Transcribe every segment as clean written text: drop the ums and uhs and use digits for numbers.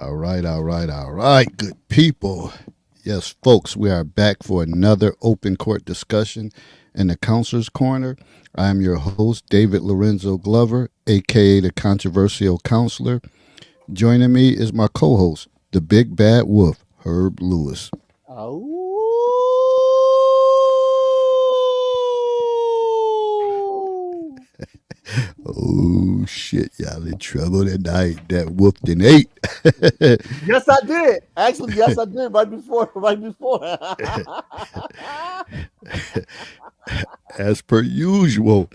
All right, good people. Yes, folks, we are back for another open court discussion in the Counselor's Corner. I am your host, David Lorenzo Glover, aka the Controversial Counselor. Joining me is my co host, the Big Bad Wolf, Herb Lewis. Oh. Oh, shit, y'all in trouble tonight. That wolf done ate. Yes, I did. Actually, yes, I did. Right before, right before. As per usual,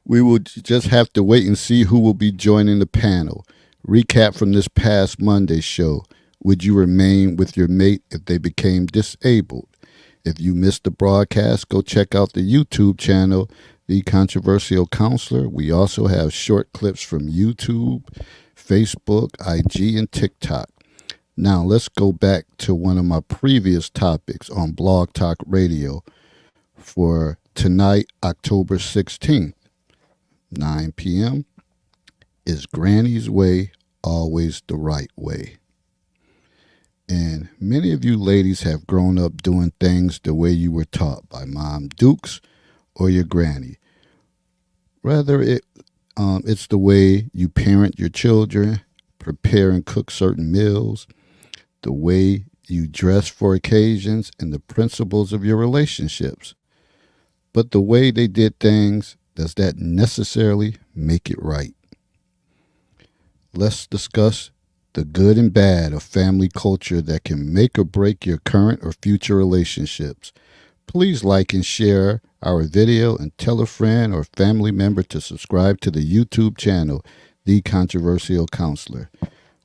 we will just have to wait and see who will be joining the panel. Recap from this past Monday show. Would you remain with your mate if they became disabled? If you missed the broadcast, go check out the YouTube channel, The Controversial Counselor. We also have short clips from YouTube, Facebook, IG, and TikTok. Now, let's go back to one of my previous topics on Blog Talk Radio for tonight, October 16th, 9 p.m. Is Granny's way always the right way? And many of you ladies have grown up doing things the way you were taught by Mom Dukes or your granny. Whether it's the way you parent your children, prepare and cook certain meals, the way you dress for occasions, and the principles of your relationships. But the way they did things, does that necessarily make it right? Let's discuss the good and bad of family culture that can make or break your current or future relationships. Please like and share our video and tell a friend or family member to subscribe to the YouTube channel, The Controversial Counselor.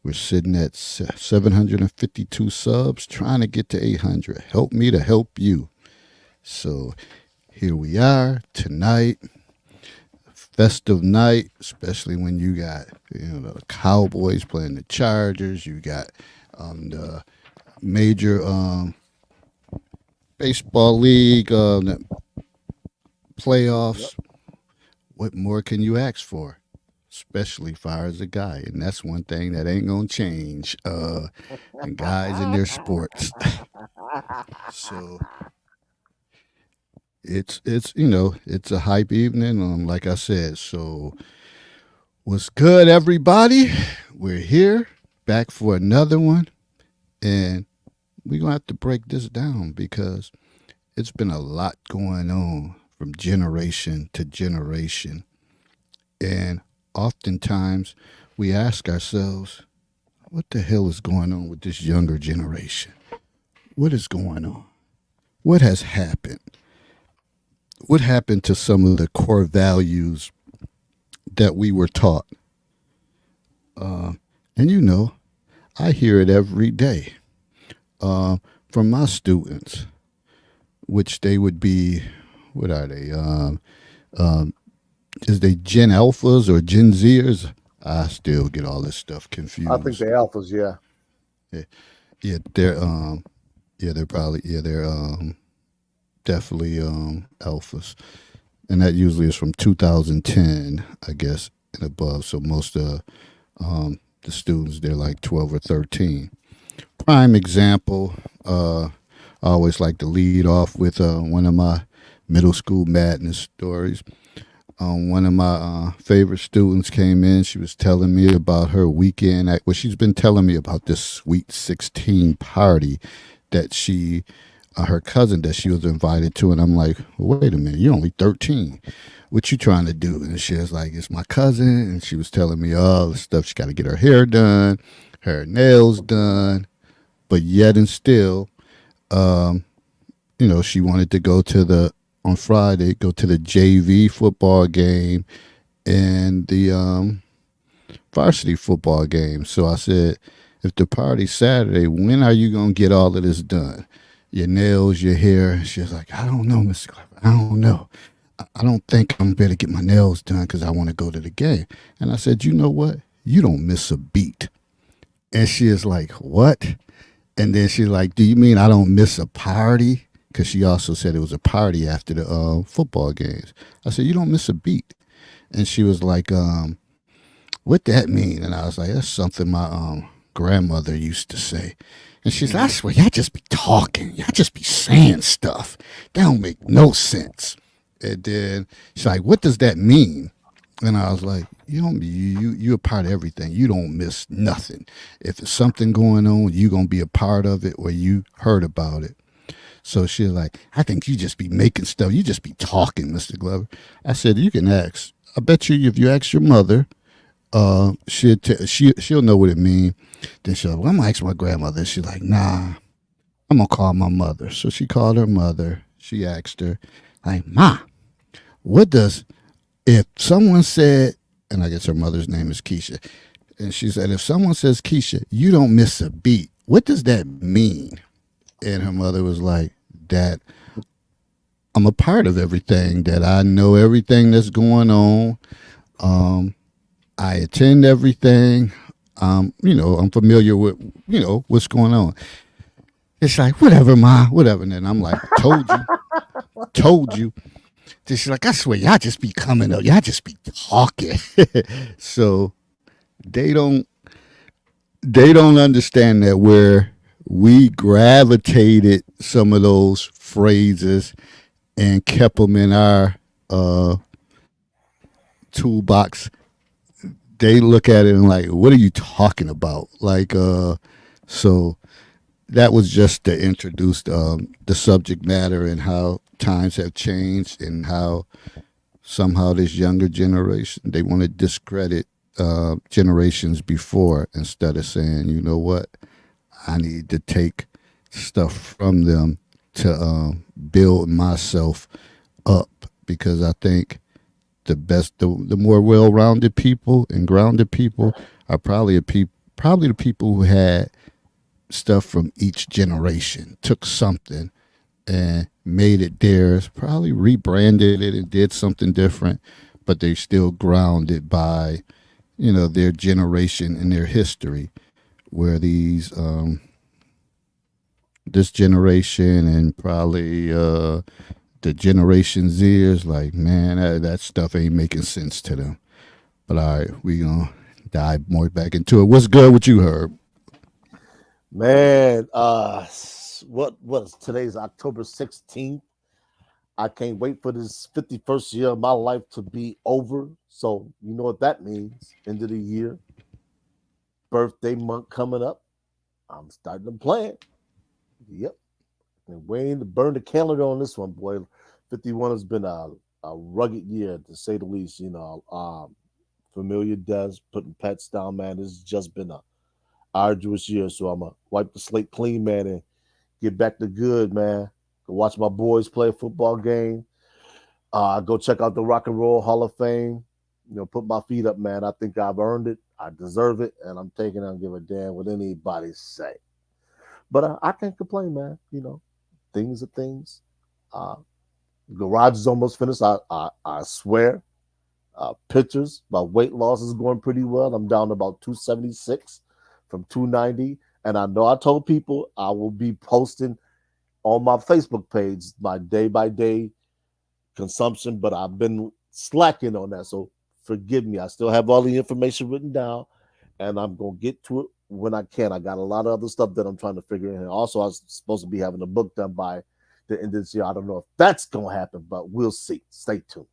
We're sitting at 752 subs, trying to get to 800. Help me to help you. So here we are tonight, festive night, especially when you got the Cowboys playing the Chargers. You got the major baseball league the Yep. playoffs. What more can you ask for? Especially far as a guy, and that's one thing that ain't gonna change. And guys in their sports. So it's a hype evening. Like I said, so what's good, everybody? We're here back for another one, and we're gonna have to break this down because it's been a lot going on from generation to generation, and oftentimes we ask ourselves, what the hell is going on with this younger generation? What is going on? What has happened? What happened to some of the core values that we were taught? Uh, and I hear it every day from my students, which they would be, what are they? Is they Gen Alphas or Gen Zers? I still get all this stuff I think confused. the alphas, yeah. Yeah, yeah, they're definitely alphas, and that usually is from 2010, I guess, and above. So most of the students, they're like 12 or 13. Prime example. I always like to lead off with one of my middle school madness stories. One of my favorite students came in. She was telling me about her weekend. Well, she's been telling me about this Sweet 16 party that her cousin that she was invited to. And I'm like, well, wait a minute, you're only 13. What you trying to do? And she was like, it's my cousin. And she was telling me all the stuff. She got to get her hair done, her nails done. But yet and still, um, she wanted to go to on Friday, go to the JV football game and the varsity football game. So I said, if the party's Saturday, when are you going to get all of this done? Your nails, your hair. She was like, I don't know, Mr. Clever. I don't know. I don't think I'm going to get my nails done because I want to go to the game. And I said, you know what? You don't miss a beat. And she is like, what? And then she's like, do you mean I don't miss a party? Because she also said it was a party after the football games. I said, you don't miss a beat. And she was like, what that mean? And I was like, that's something my grandmother used to say. And she's like, I swear, y'all just be talking. Y'all just be saying stuff. That don't make no sense. And then she's like, what does that mean? And I was like, you're a part of everything. You don't miss nothing. If there's something going on, you gonna be a part of it or you heard about it. So she was like, I think you just be making stuff. You just be talking, Mr. Glover. I said, you can ask. I bet you if you ask your mother, she'll know what it means. Then she'll like, well, I'm gonna ask my grandmother. She's like, nah, I'm gonna call my mother. So she called her mother. She asked her, like, Ma, what does if someone said, and I guess her mother's name is Keisha, and she said, if someone says Keisha, you don't miss a beat. What does that mean? And her mother was like, that I'm a part of everything, that I know everything that's going on. Um, I attend everything. I'm familiar with, what's going on. It's like, whatever, Ma, whatever. And then I'm like, told you, told you. Then she's like, I swear, y'all just be coming up. Y'all just be talking. So they don't they don't understand that where we gravitated some of those phrases and kept them in our uh, toolbox. They look at it and like, what are you talking about? So that was just to introduce the subject matter and how times have changed and how somehow this younger generation they want to discredit generations before instead of saying, you know what, I need to take stuff from them to build myself up because I think the more well-rounded people and grounded people are probably the people who had stuff from each generation, took something and made it theirs, probably rebranded it and did something different, but they still grounded by, their generation and their history. Where this generation and probably the Generation Zers, like, man, that stuff ain't making sense to them. But all right, we gonna dive more back into it. What's good with you, Herb? Man, what is today's October 16th? I can't wait for this 51st year of my life to be over. So you know what that means. End of the year, birthday month coming up. I'm starting to plan. Yep. And waiting to burn the calendar on this one, boy. 51 has been a rugged year to say the least. Familiar deaths, putting pets down, man. This has just been a arduous year. So I'm gonna wipe the slate clean, man, and get back to good, man. Go watch my boys play a football game. Go check out the Rock and Roll Hall of Fame. Put my feet up, man. I think I've earned it. I deserve it, and I'm taking it. I don't give a damn what anybody say. But I can't complain, man. Things are things. Uh, Garage is almost finished. I swear. Pictures. My weight loss is going pretty well. I'm down to about 276 from 290. And I know I told people I will be posting on my Facebook page my day by day consumption, but I've been slacking on that. So forgive me. I still have all the information written down and I'm going to get to it when I can. I got a lot of other stuff that I'm trying to figure out. Also, I was supposed to be having a book done by the end of this year. I don't know if that's going to happen, but we'll see. Stay tuned.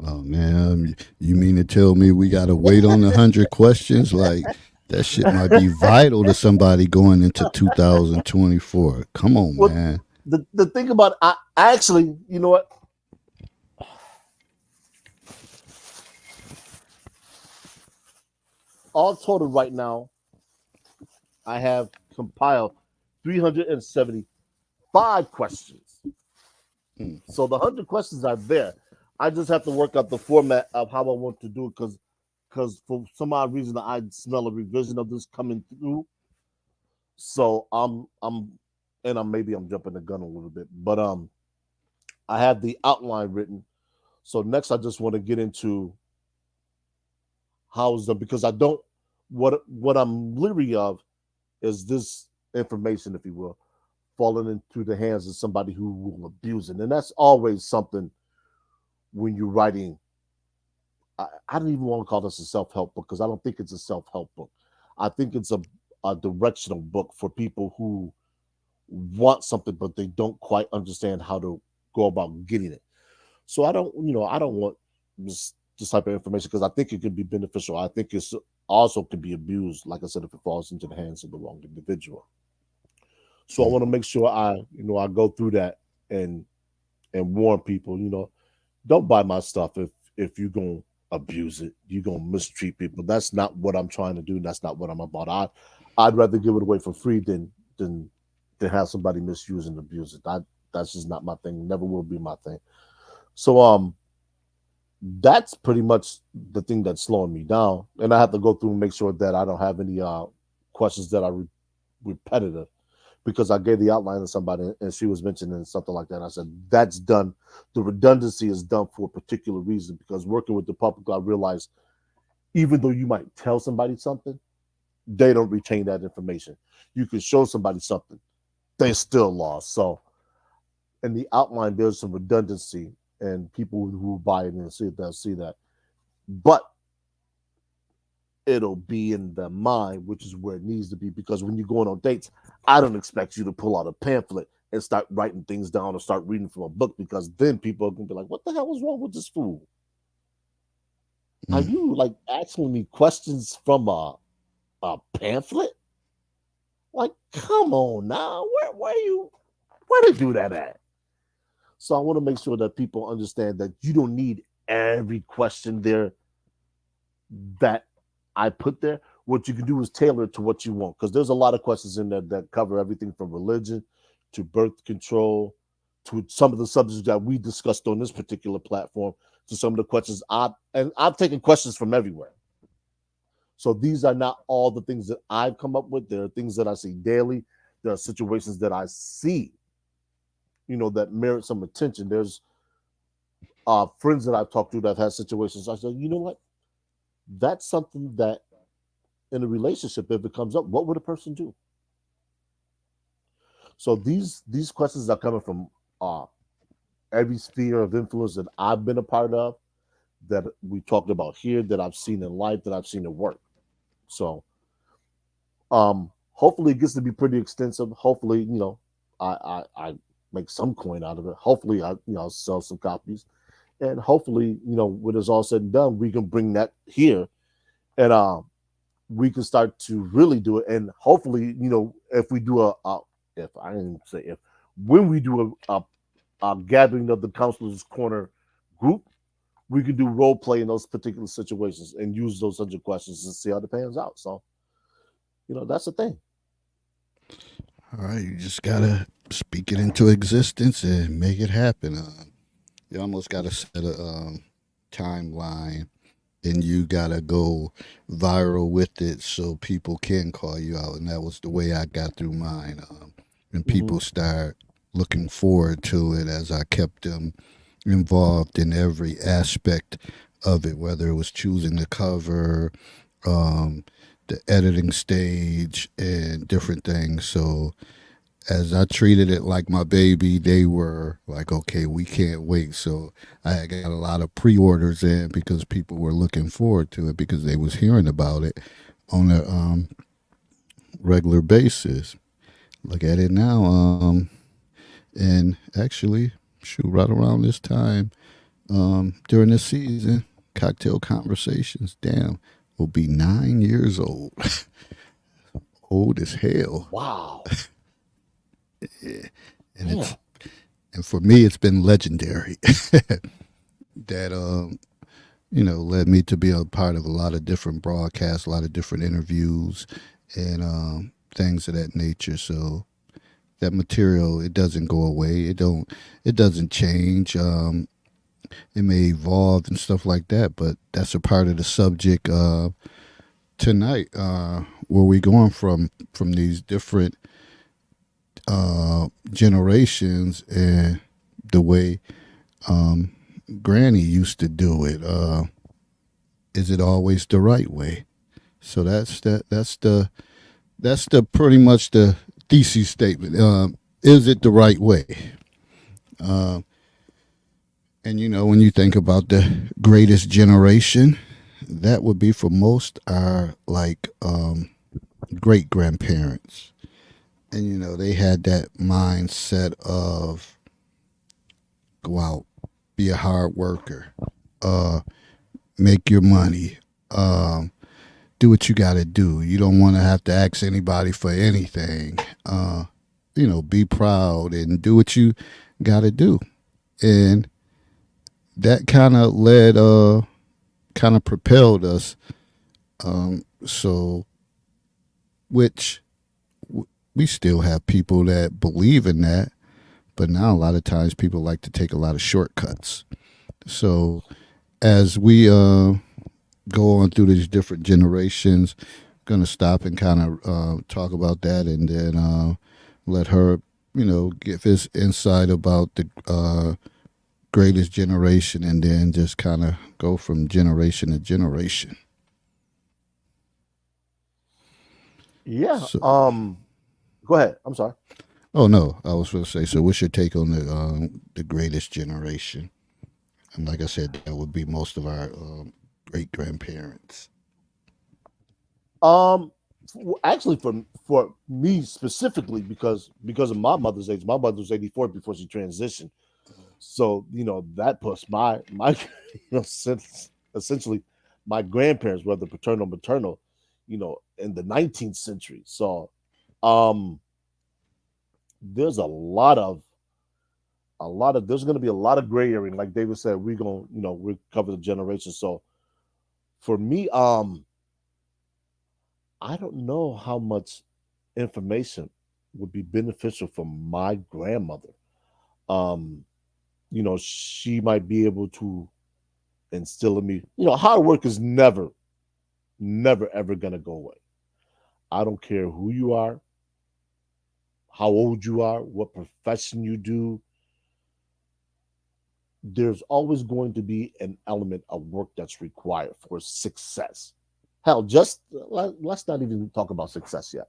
Oh man, you mean to tell me we gotta wait on 100 questions? Like that shit might be vital to somebody going into 2024. Come on, Well, man. the thing about I actually, you know what? All total right now, I have compiled 375 questions. Hmm. So the 100 questions are there. I just have to work out the format of how I want to do it because for some odd reason I smell a revision of this coming through. So I'm jumping the gun a little bit, but I have the outline written. So next I just want to get into how's them because I don't what I'm leery of is this information, if you will, falling into the hands of somebody who will abuse it. And that's always something when you're writing. I don't even want to call this a self help book because I don't think it's a self help book. I think it's a directional book for people who want something but they don't quite understand how to go about getting it. So I don't want this type of information because I think it can be beneficial. I think it's also can be abused, like I said, if it falls into the hands of the wrong individual. So I Mm. want to make sure I go through that and warn people, don't buy my stuff if you're gonna abuse it, you're gonna mistreat people. That's not what I'm trying to do. That's not what I'm about. I'd rather give it away for free than than have somebody misuse and abuse it. That's just not my thing. Never will be my thing. So that's pretty much the thing that's slowing me down. And I have to go through and make sure that I don't have any questions that are repetitive because I gave the outline to somebody and she was mentioning something like that. And I said, that's done. The redundancy is done for a particular reason because working with the public, I realized even though you might tell somebody something, they don't retain that information. You can show somebody something, they still lost. So in the outline, there's some redundancy and people who buy it and see it, they'll see that. But it'll be in the mind, which is where it needs to be. Because when you're going on dates, I don't expect you to pull out a pamphlet and start writing things down or start reading from a book because then people are gonna be like, "What the hell was wrong with this fool? Are Mm. you like asking me questions from a pamphlet? Like, come on now, where they do that at?" So I want to make sure that people understand that you don't need every question there that I put there. What you can do is tailor it to what you want because there's a lot of questions in there that cover everything from religion to birth control to some of the subjects that we discussed on this particular platform to some of the questions I've taken questions from everywhere. So these are not all the things that I've come up with. There are things that I see daily. There are situations that I see, that merit some attention. There's friends that I've talked to that have had situations. I said, you know what? That's something that in a relationship, if it comes up, what would a person do? So these questions are coming from uh, every sphere of influence that I've been a part of, that we talked about here, that I've seen in life, that I've seen at work. So hopefully it gets to be pretty extensive. Hopefully, I make some coin out of it. Hopefully I'll sell some copies. And hopefully, when it's all said and done, we can bring that here and we can start to really do it. And hopefully, if we do if I didn't say if, when we do a gathering of the counselors corner group, we can do role play in those particular situations and use those 100 questions and see how it pans out. So, that's the thing. All right, you just gotta speak it into existence and make it happen. You almost gotta set a timeline, and you gotta go viral with it so people can call you out. And that was the way I got through mine. And Mm-hmm. people start looking forward to it as I kept them involved in every aspect of it, whether it was choosing the cover, um, the editing stage, and different things. So as I treated it like my baby, they were like, okay, we can't wait. So I got a lot of pre-orders in because people were looking forward to it because they was hearing about it on a regular basis. Look at it now. And actually, shoot, right around this time, during this season, Cocktail Conversations, damn, will be 9 years old. Old as hell. Wow. And Damn. it's and for me it's been legendary. That led me to be a part of a lot of different broadcasts, a lot of different interviews, and things of that nature. So that material, it doesn't go away. It doesn't change. It may evolve and stuff like that, but that's a part of the subject tonight. Where we going from these different generations and the way Granny used to do it. Is it always the right way? So that's the pretty much the thesis statement. Is it the right way? Uh, and when you think about the greatest generation, that would be for most are like great grandparents, and they had that mindset of go out, be a hard worker, uh, make your money, um, do what you got to do. You don't want to have to ask anybody for anything. Be proud and do what you got to do, and that kind of propelled us. So, which we still have people that believe in that, but now a lot of times people like to take a lot of shortcuts. So, as we go on through these different generations, going to stop and kind of talk about that, and then let her, give his insight about the greatest generation, and then just kind of go from generation to generation. Yeah. So, Go ahead. I'm sorry. oh no, I was going to say. So, what's your take on the greatest generation? And like I said, that would be most of our great grandparents. Um, Actually, for me specifically, because of my mother's age, my mother was 84 before she transitioned. So that puts my since essentially my grandparents, whether paternal maternal, in the 19th century. So um, there's a lot of there's going to be a lot of gray area. Like David said, we're going to we cover the generation. So for me, I don't know how much information would be beneficial for my grandmother. Um, she might be able to instill in me. Hard work is never, ever gonna go away. I don't care who you are, how old you are, what profession you do. There's always going to be an element of work that's required for success. Hell, just let's not even talk about success yet.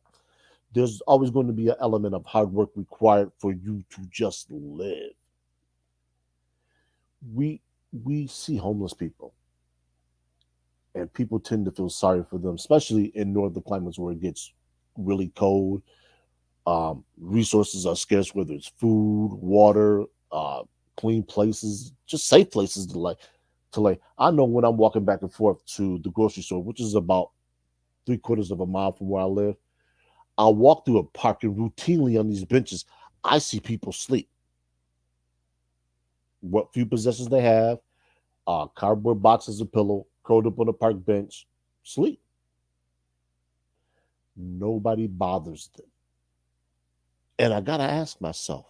There's always going to be an element of hard work required for you to just live. We we see homeless people, and people tend to feel sorry for them, especially in northern climates where it gets really cold. Resources are scarce, whether it's food, water, clean places, just safe places to lay. I know when I'm walking back and forth to the grocery store, which is about 3/4 of a mile from where I live, I'll walk through a park and routinely on these benches, I see people sleep. What few possessions they have, cardboard boxes, a pillow, curled up on a park bench, sleep. Nobody bothers them. And I gotta ask myself,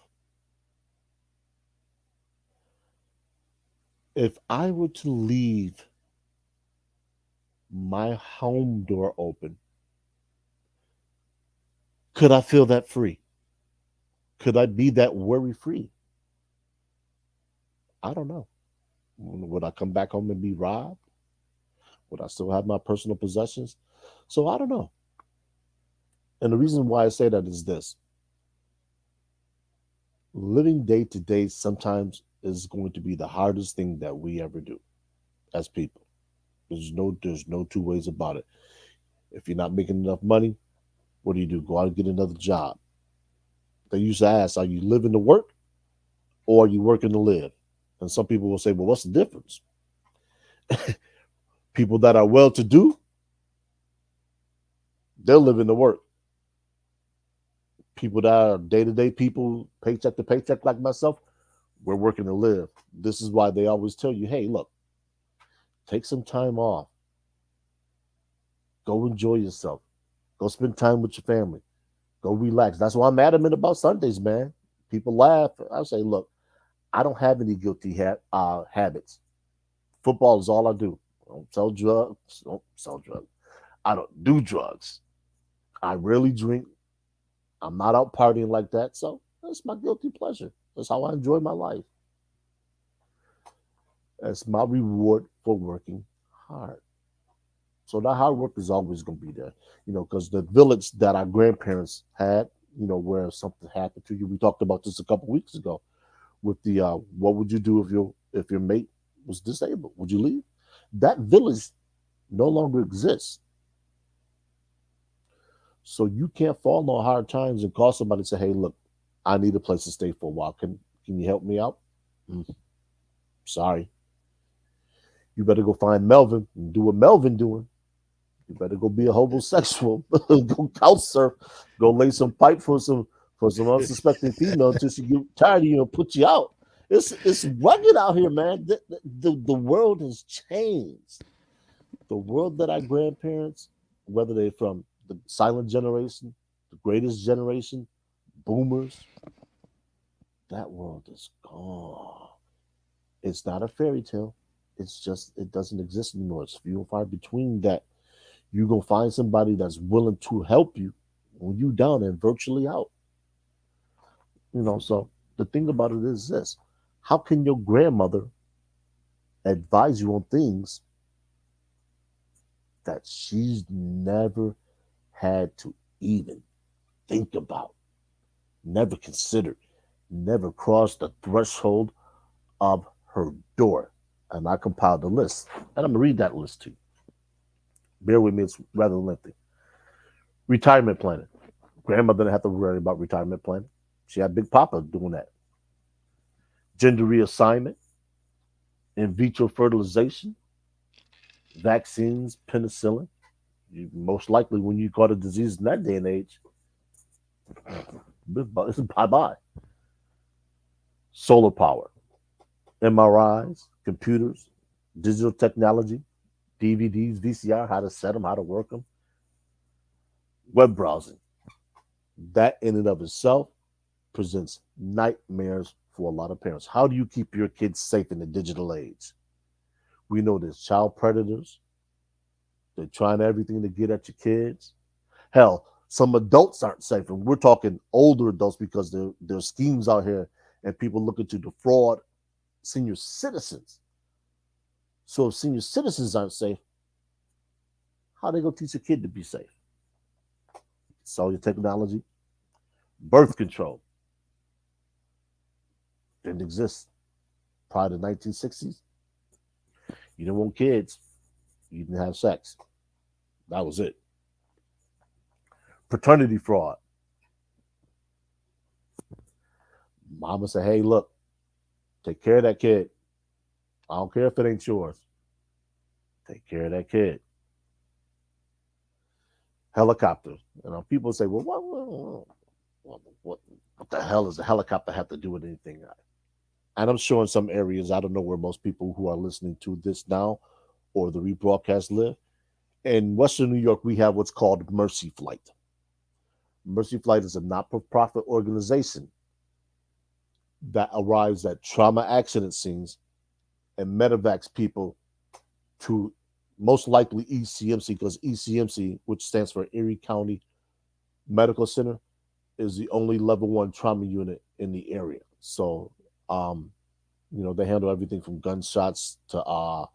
if I were to leave my home door open, could I feel that free? Could I be that worry free? I don't know. Would I come back home and be robbed? Would I still have my personal possessions? So I don't know. And the reason why I say that is this: living day to day sometimes is going to be the hardest thing that we ever do as people. There's no two ways about it. If you're not making enough money, what do? Go out and get another job. They used to ask, are you living to work or are you working to live? And some people will say, well, what's the difference? People that are well to do, they're living to work. People that are day to day people, paycheck to paycheck like myself, we're working to live. This is why they always tell you, hey, look, take some time off. Go enjoy yourself. Go spend time with your family. Go relax. That's why I'm adamant about Sundays, man. People laugh. I say, look, I don't have any guilty habits. Football is all I do. I don't sell drugs. Don't sell drugs. I don't do drugs. I rarely drink. I'm not out partying like that. So that's my guilty pleasure. That's how I enjoy my life. That's my reward for working hard. So that hard work is always going to be there, because the village that our grandparents had, where something happened to you. We talked about this a couple weeks ago with the what would you do if your mate was disabled? Would you leave? That village no longer exists. So you can't fall on hard times and call somebody and say, "Hey, look, I need a place to stay for a while. Can you help me out?" Mm, sorry, you better go find Melvin and do what Melvin doing. You better go be a homosexual, go couch surf, go lay some pipe for some unsuspecting female until she get tired of you and put you out. It's rugged out here, man. The world has changed. The world that our grandparents, whether they're from the silent generation, the greatest generation, boomers, that world is gone. It's not a fairy tale. It's just it doesn't exist anymore. It's few and far between that you're gonna find somebody that's willing to help you when you down and virtually out. So the thing about it is this: how can your grandmother advise you on things that she's never had to even think about, never considered, never crossed the threshold of her door? And I compiled a list, and I'm gonna read that list to you. Bear with me; it's rather lengthy. Retirement planning. Grandmother didn't have to worry about retirement planning. She had Big Papa doing that. Gender reassignment, in vitro fertilization, vaccines, penicillin. Most likely, when you caught a disease in that day and age, it's bye bye. Solar power, MRIs, computers, digital technology, DVDs, VCR, how to set them, how to work them, web browsing. That in and of itself presents nightmares for a lot of parents. How do you keep your kids safe in the digital age? We know there's child predators. They're trying everything to get at your kids. Hell, some adults aren't safe, and we're talking older adults because there's schemes out here and people looking to defraud senior citizens. So if senior citizens aren't safe, how are they gonna teach a kid to be safe? Cellular technology, birth control didn't exist prior to the 1960s. You didn't want kids, you didn't have sex. That was it. Paternity fraud. Mama said, "Hey, look, take care of that kid. I don't care if it ain't yours. Take care of that kid." Helicopters. People say, "Well, what the hell does a helicopter have to do with anything?" And I'm sure in some areas, I don't know where most people who are listening to this now or the rebroadcast live. In Western New York, we have what's called Mercy Flight. Mercy Flight is a not for profit organization that arrives at trauma accident scenes and medevacs people to most likely ECMC, because ECMC, which stands for Erie County Medical Center, is the only level 1 trauma unit in the area. So, they handle everything from gunshots to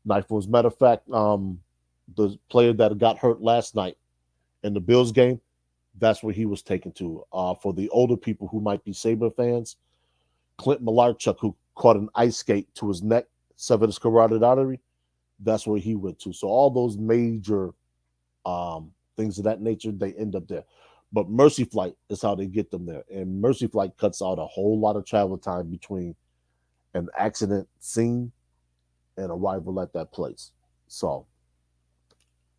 knife wounds. Matter of fact, the player that got hurt last night in the Bills game, that's where he was taken to. For the older people who might be Sabre fans, Clint Malarchuk, who caught an ice skate to his neck, severed his carotid artery, that's where he went to. So all those major things of that nature, they end up there. But Mercy Flight is how they get them there. And Mercy Flight cuts out a whole lot of travel time between an accident scene and arrival at that place. So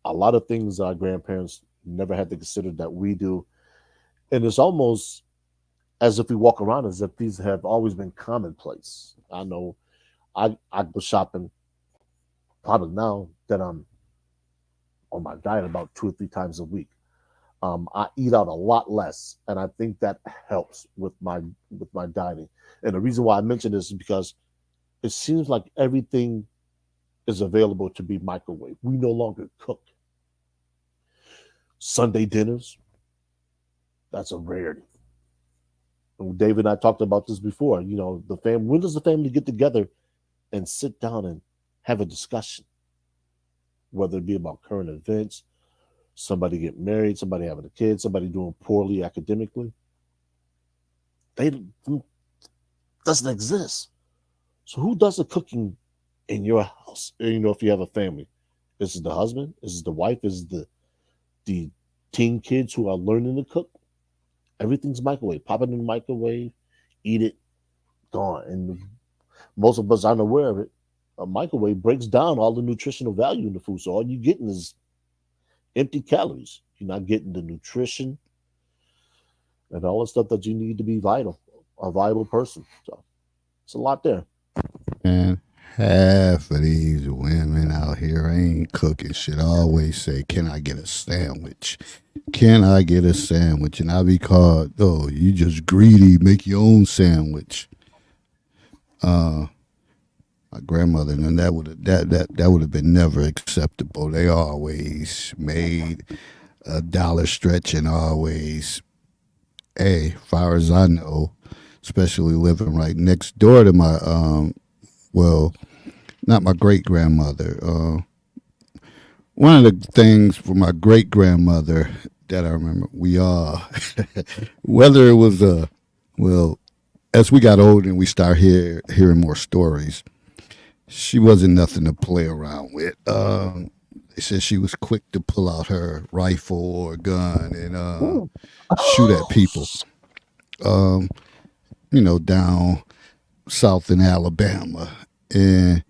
a lot of things our grandparents never had to consider that we do. And it's almost as if we walk around as if these have always been commonplace. I know I go shopping probably now that I'm on my diet about 2 or 3 times a week. I eat out a lot less, and I think that helps with my dining. And the reason why I mention this is because it seems like everything is available to be microwave. We no longer cook. Sunday dinners, that's a rarity. And David and I talked about this before. The family. When does the family get together and sit down and have a discussion? Whether it be about current events, somebody getting married, somebody having a kid, somebody doing poorly academically. They doesn't exist. So who does the cooking in your house? If you have a family, this is the husband, this is the wife, this is the teen kids who are learning to cook, everything's microwave. Pop it in the microwave, eat it, gone. And most of us aren't aware of it. A microwave breaks down all the nutritional value in the food. So all you're getting is empty calories. You're not getting the nutrition and all the stuff that you need to be vital, a viable person. So it's a lot there. And half of these women out here ain't cooking shit. I always say, "Can I get a sandwich? Can I get a sandwich?" And I be called, "Oh, you just greedy. Make your own sandwich." Uh, my grandmother, and that would have been never acceptable. They always made a dollar stretch and always, hey, far as I know, especially living right next door to my well, not my great grandmother. One of the things for my great grandmother that I remember, we whether it was well, as we got older and we start hearing more stories, she wasn't nothing to play around with. They said she was quick to pull out her rifle or gun and Ooh. shoot at people. Um, down south in Alabama, and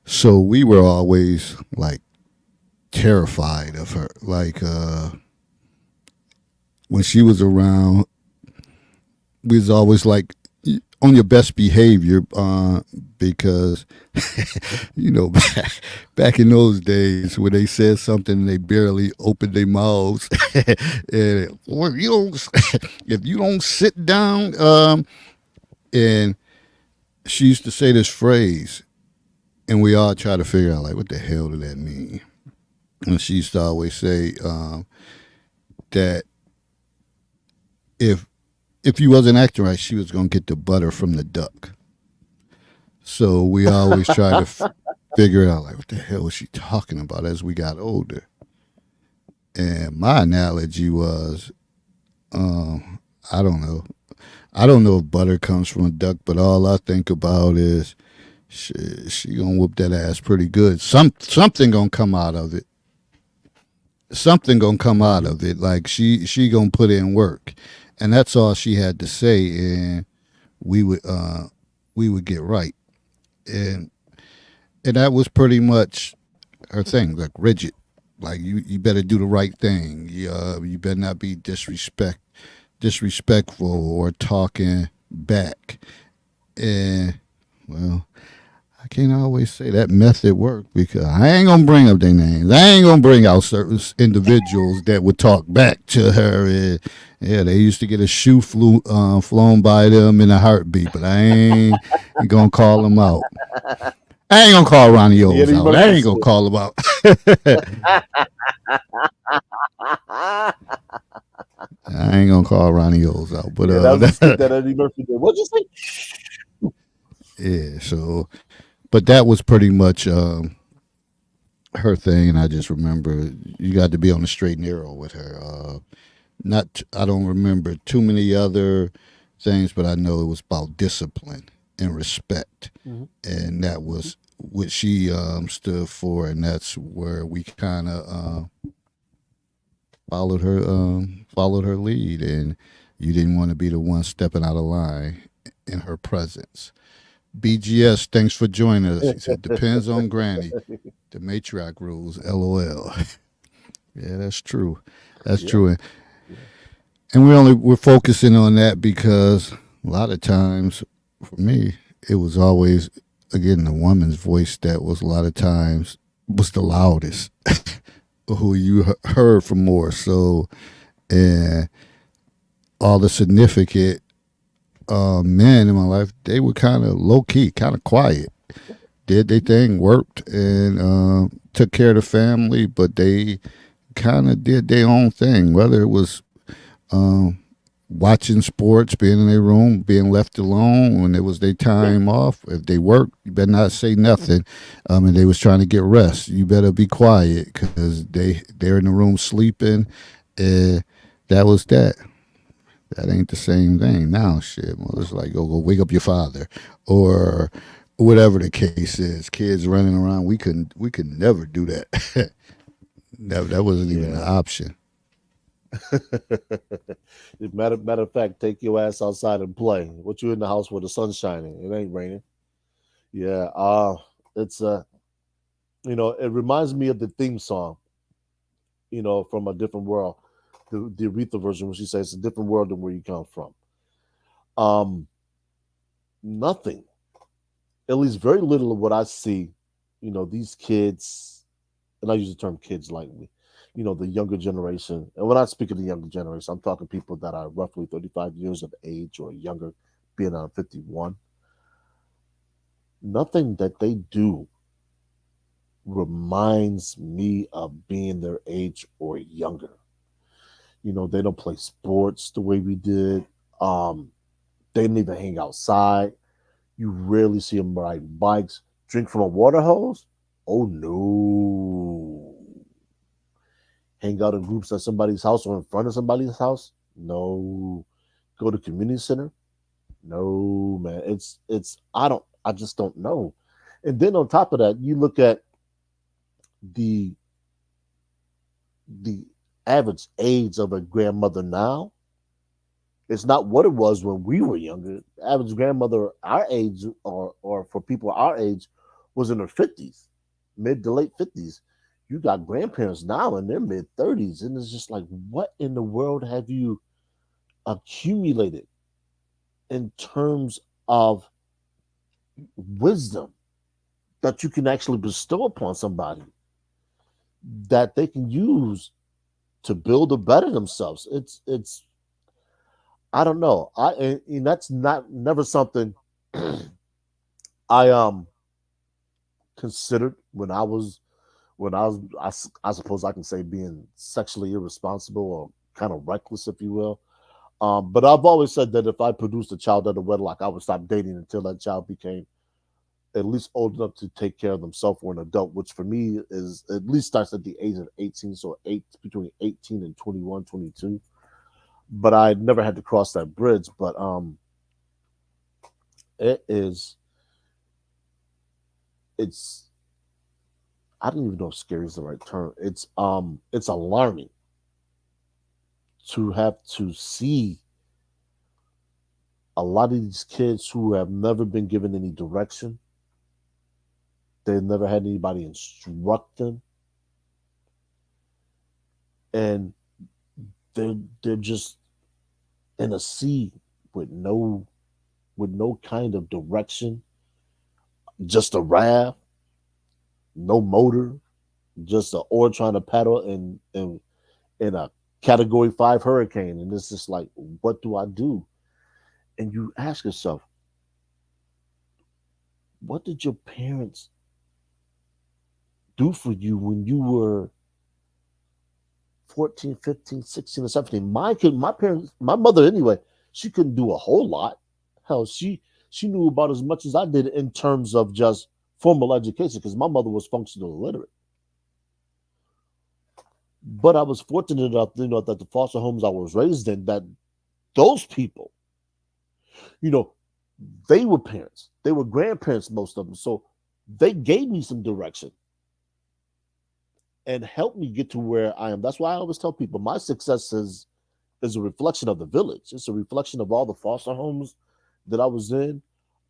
so we were always like terrified of her. Like when she was around, we was always like on your best behavior because back in those days when they said something they barely opened their mouths and or you don't if you don't sit down and she used to say this phrase and we all try to figure out like what the hell did that mean, and she used to always say that if you wasn't acting right, she was gonna get the butter from the duck. So we always try to figure out like what the hell was she talking about as we got older. And my analogy was, I don't know, I don't know if butter comes from a duck, but all I think about is she gonna whoop that ass pretty good. Something gonna come out of it. Something gonna come out of it. Like she gonna put in work, and that's all she had to say, and we would we would get right, and that was pretty much her thing. Like rigid, like you better do the right thing. You better not be disrespectful or talking back. And well, I can't always say that method worked because I ain't gonna bring up their names. I ain't gonna bring out certain individuals that would talk back to her. And, yeah, they used to get a flown by them in a heartbeat, but I ain't gonna call them out. I ain't gonna call Ronnie O's Eddie out. I Murphy ain't gonna said. call him out. I ain't gonna call Ronnie O's out. But Yeah, that was a skit that Eddie Murphy did. What'd you say? yeah. So, but that was pretty much her thing, and I just remember you got to be on the straight and narrow with her. Not, I don't remember too many other things, but I know it was about discipline and respect, Mhm. and that was what she stood for, and that's where we kind of followed her lead, and you didn't want to be the one stepping out of line in her presence. BGS, thanks for joining us. He said, depends on Granny. The matriarch rules, LOL. Yeah, that's true. That's Yeah, true. yeah. And we're focusing on that because a lot of times, for me, it was always again the woman's voice that was a lot of times was the loudest, who you heard from more so, and all the significant men in my life, they were kind of low key, kind of quiet, did their thing, worked, and took care of the family, but they kind of did their own thing, whether it was um, watching sports, being in their room, being left alone when it was their Yeah. time off. If they worked, you better not say nothing. And they was trying to get rest. You better be quiet because they're in the room sleeping. And that was that. That ain't the same thing now. Shit, well, it's like go wake up your father, or whatever the case is. Kids running around. We could never do that. That wasn't even an Yeah. option. Matter of fact, take your ass outside and play. What you in the house where the sun's shining? It ain't raining. Yeah. It's it reminds me of the theme song. From a different world. The Aretha version, when she says it's a different world than where you come from. Um, Nothing. At least very little of what I see. These kids, and I use the term kids lightly. The younger generation. And when I speak of the younger generation, I'm talking people that are roughly 35 years of age or younger, being on 51. Nothing that they do reminds me of being their age or younger. They don't play sports the way we did. Um, they didn't even hang outside. You rarely see them ride bikes. Drink from a water hose? Oh no. Hang out in groups at somebody's house or in front of somebody's house? No. Go to community center? No, man. I just don't know. And then on top of that, you look at the the average age of a grandmother now. It's not what it was when we were younger. The average grandmother our age, or for people our age, was in her 50s, mid to late 50s. You got grandparents now in their mid 30s, and it's just like, what in the world have you accumulated in terms of wisdom that you can actually bestow upon somebody that they can use to build or better themselves? It's I don't know. And that's not never something I considered when I suppose I can say being sexually irresponsible or kind of reckless, if you will. But I've always said that if I produced a child out of wedlock, I would stop dating until that child became at least old enough to take care of themselves or an adult, which for me is at least starts at the age of 18, so between 18 and 21, 22. But I never had to cross that bridge. But it is it's I don't even know if scary is the right term. It's alarming to have to see a lot of these kids who have never been given any direction. They've never had anybody instruct them, and they're just in a sea with no kind of direction, just a raft, no motor, just an oar trying to paddle in a category 5 hurricane. And it's just like, what do I do? And you ask yourself, what did your parents do for you when you were 14, 15, 16, or 17? My parents, my mother anyway, she couldn't do a whole lot. Hell, she knew about as much as I did in terms of just formal education, because my mother was functional illiterate. But I was fortunate enough, that the foster homes I was raised in, that those people, you know, they were parents, they were grandparents, most of them. So they gave me some direction and helped me get to where I am. That's why I always tell people my success is a reflection of the village. It's a reflection of all the foster homes that I was in,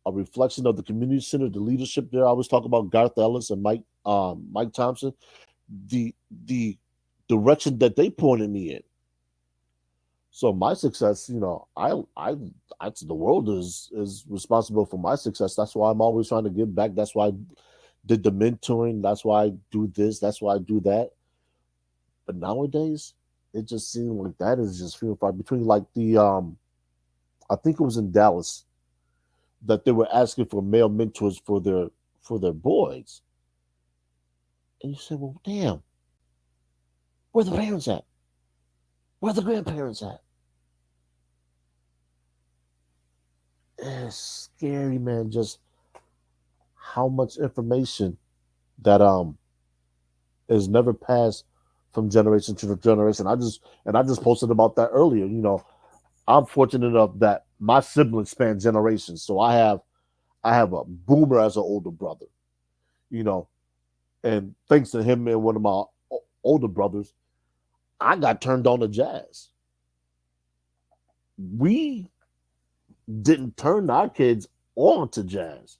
a reflection of the community center, the leadership there. I always talk about Garth Ellis and Mike Thompson, the direction that they pointed me in. So my success, the world is responsible for my success. That's why I'm always trying to give back. That's why I did the mentoring. That's why I do this. That's why I do that. But nowadays, it just seems like that is just few and far between. Like I think it was in Dallas that they were asking for male mentors for their boys, and you said, "Well, damn, where the parents at? Where the grandparents at?" It's scary, man. Just how much information that is never passed from generation to generation. I just posted about that earlier. I'm fortunate enough that my siblings span generations. So I have a boomer as an older brother, you know, and thanks to him and one of my older brothers, I got turned on to jazz. We didn't turn our kids on to jazz.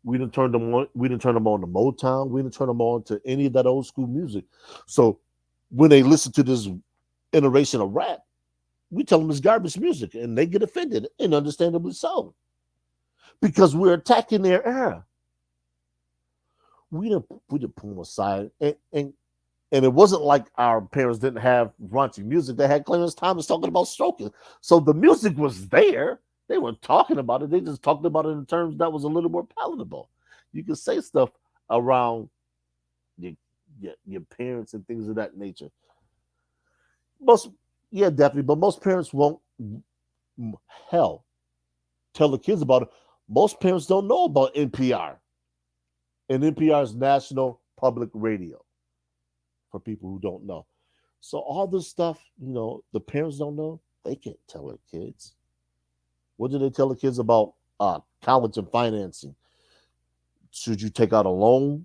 We didn't turn them on. We didn't turn them on to Motown. We didn't turn them on to any of that old school music. So when they listen to this iteration of rap, we tell them it's garbage music, and they get offended, and understandably so, because we're attacking their era. We didn't pull them aside, and it wasn't like our parents didn't have raunchy music. They had Clarence Thomas talking about stroking, so the music was there. They were talking about it. They just talked about it in terms that was a little more palatable. You can say stuff around your your parents and things of that nature. Most, yeah, definitely, but most parents won't. Hell, tell the kids about it. Most parents don't know about NPR, and NPR is National Public Radio for people who don't know. So all this stuff, the parents don't know. They can't tell their kids. What do they tell the kids about college and financing? Should you take out a loan?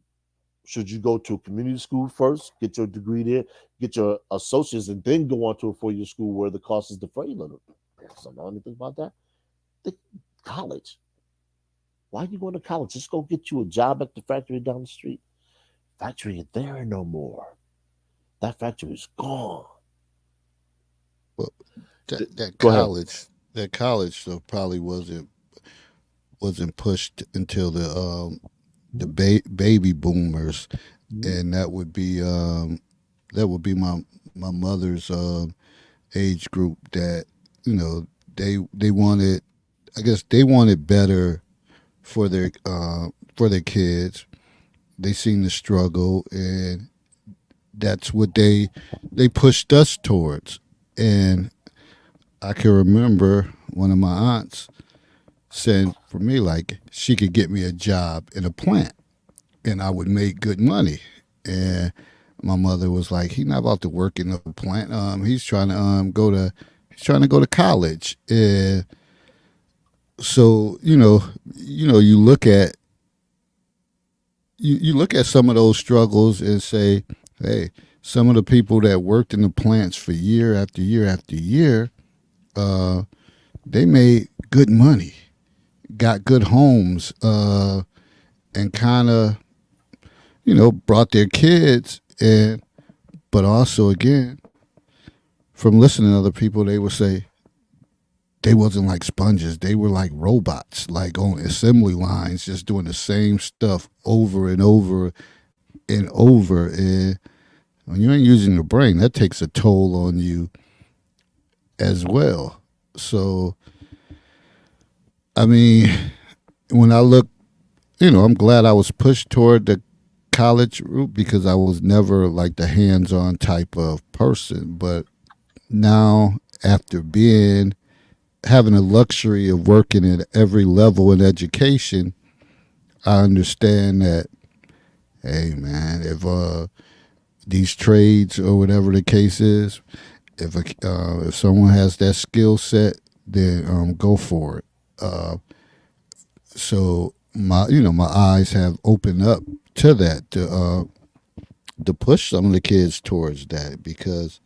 Should you go to a community school first, get your degree there, get your associates, and then go on to a four-year school where the cost is defrayed? Parents don't know anything about that. The college. Why are you going to college? Just go get you a job at the factory down the street. Factory ain't there no more. That factory is gone. Well, D- that Go ahead. college, that college though probably wasn't pushed until the baby boomers, Mhm. and that would be my mother's age group. That they wanted, I guess they wanted better for their kids. They seen the struggle, and that's what they pushed us towards. And I can remember one of my aunts saying for me, like, she could get me a job in a plant and I would make good money. And my mother was like, he's not about to work in a plant. He's trying to go to college. And so, you look at some of those struggles and say, hey, some of the people that worked in the plants for year after year after year, uh, they made good money, got good homes, and kind of, brought their kids. And but also, again, from listening to other people, they would say they wasn't like sponges. They were like robots, like on assembly lines, just doing the same stuff over and over and over. And when you ain't using the brain, that takes a toll on you as well. So, I mean, when I look, I'm glad I was pushed toward the college route because I was never like the hands on type of person. But now, after having the luxury of working at every level in education, I understand that, hey, man, if these trades or whatever the case is, if someone has that skill set, then go for it. So my eyes have opened up to that to push some of the kids towards that because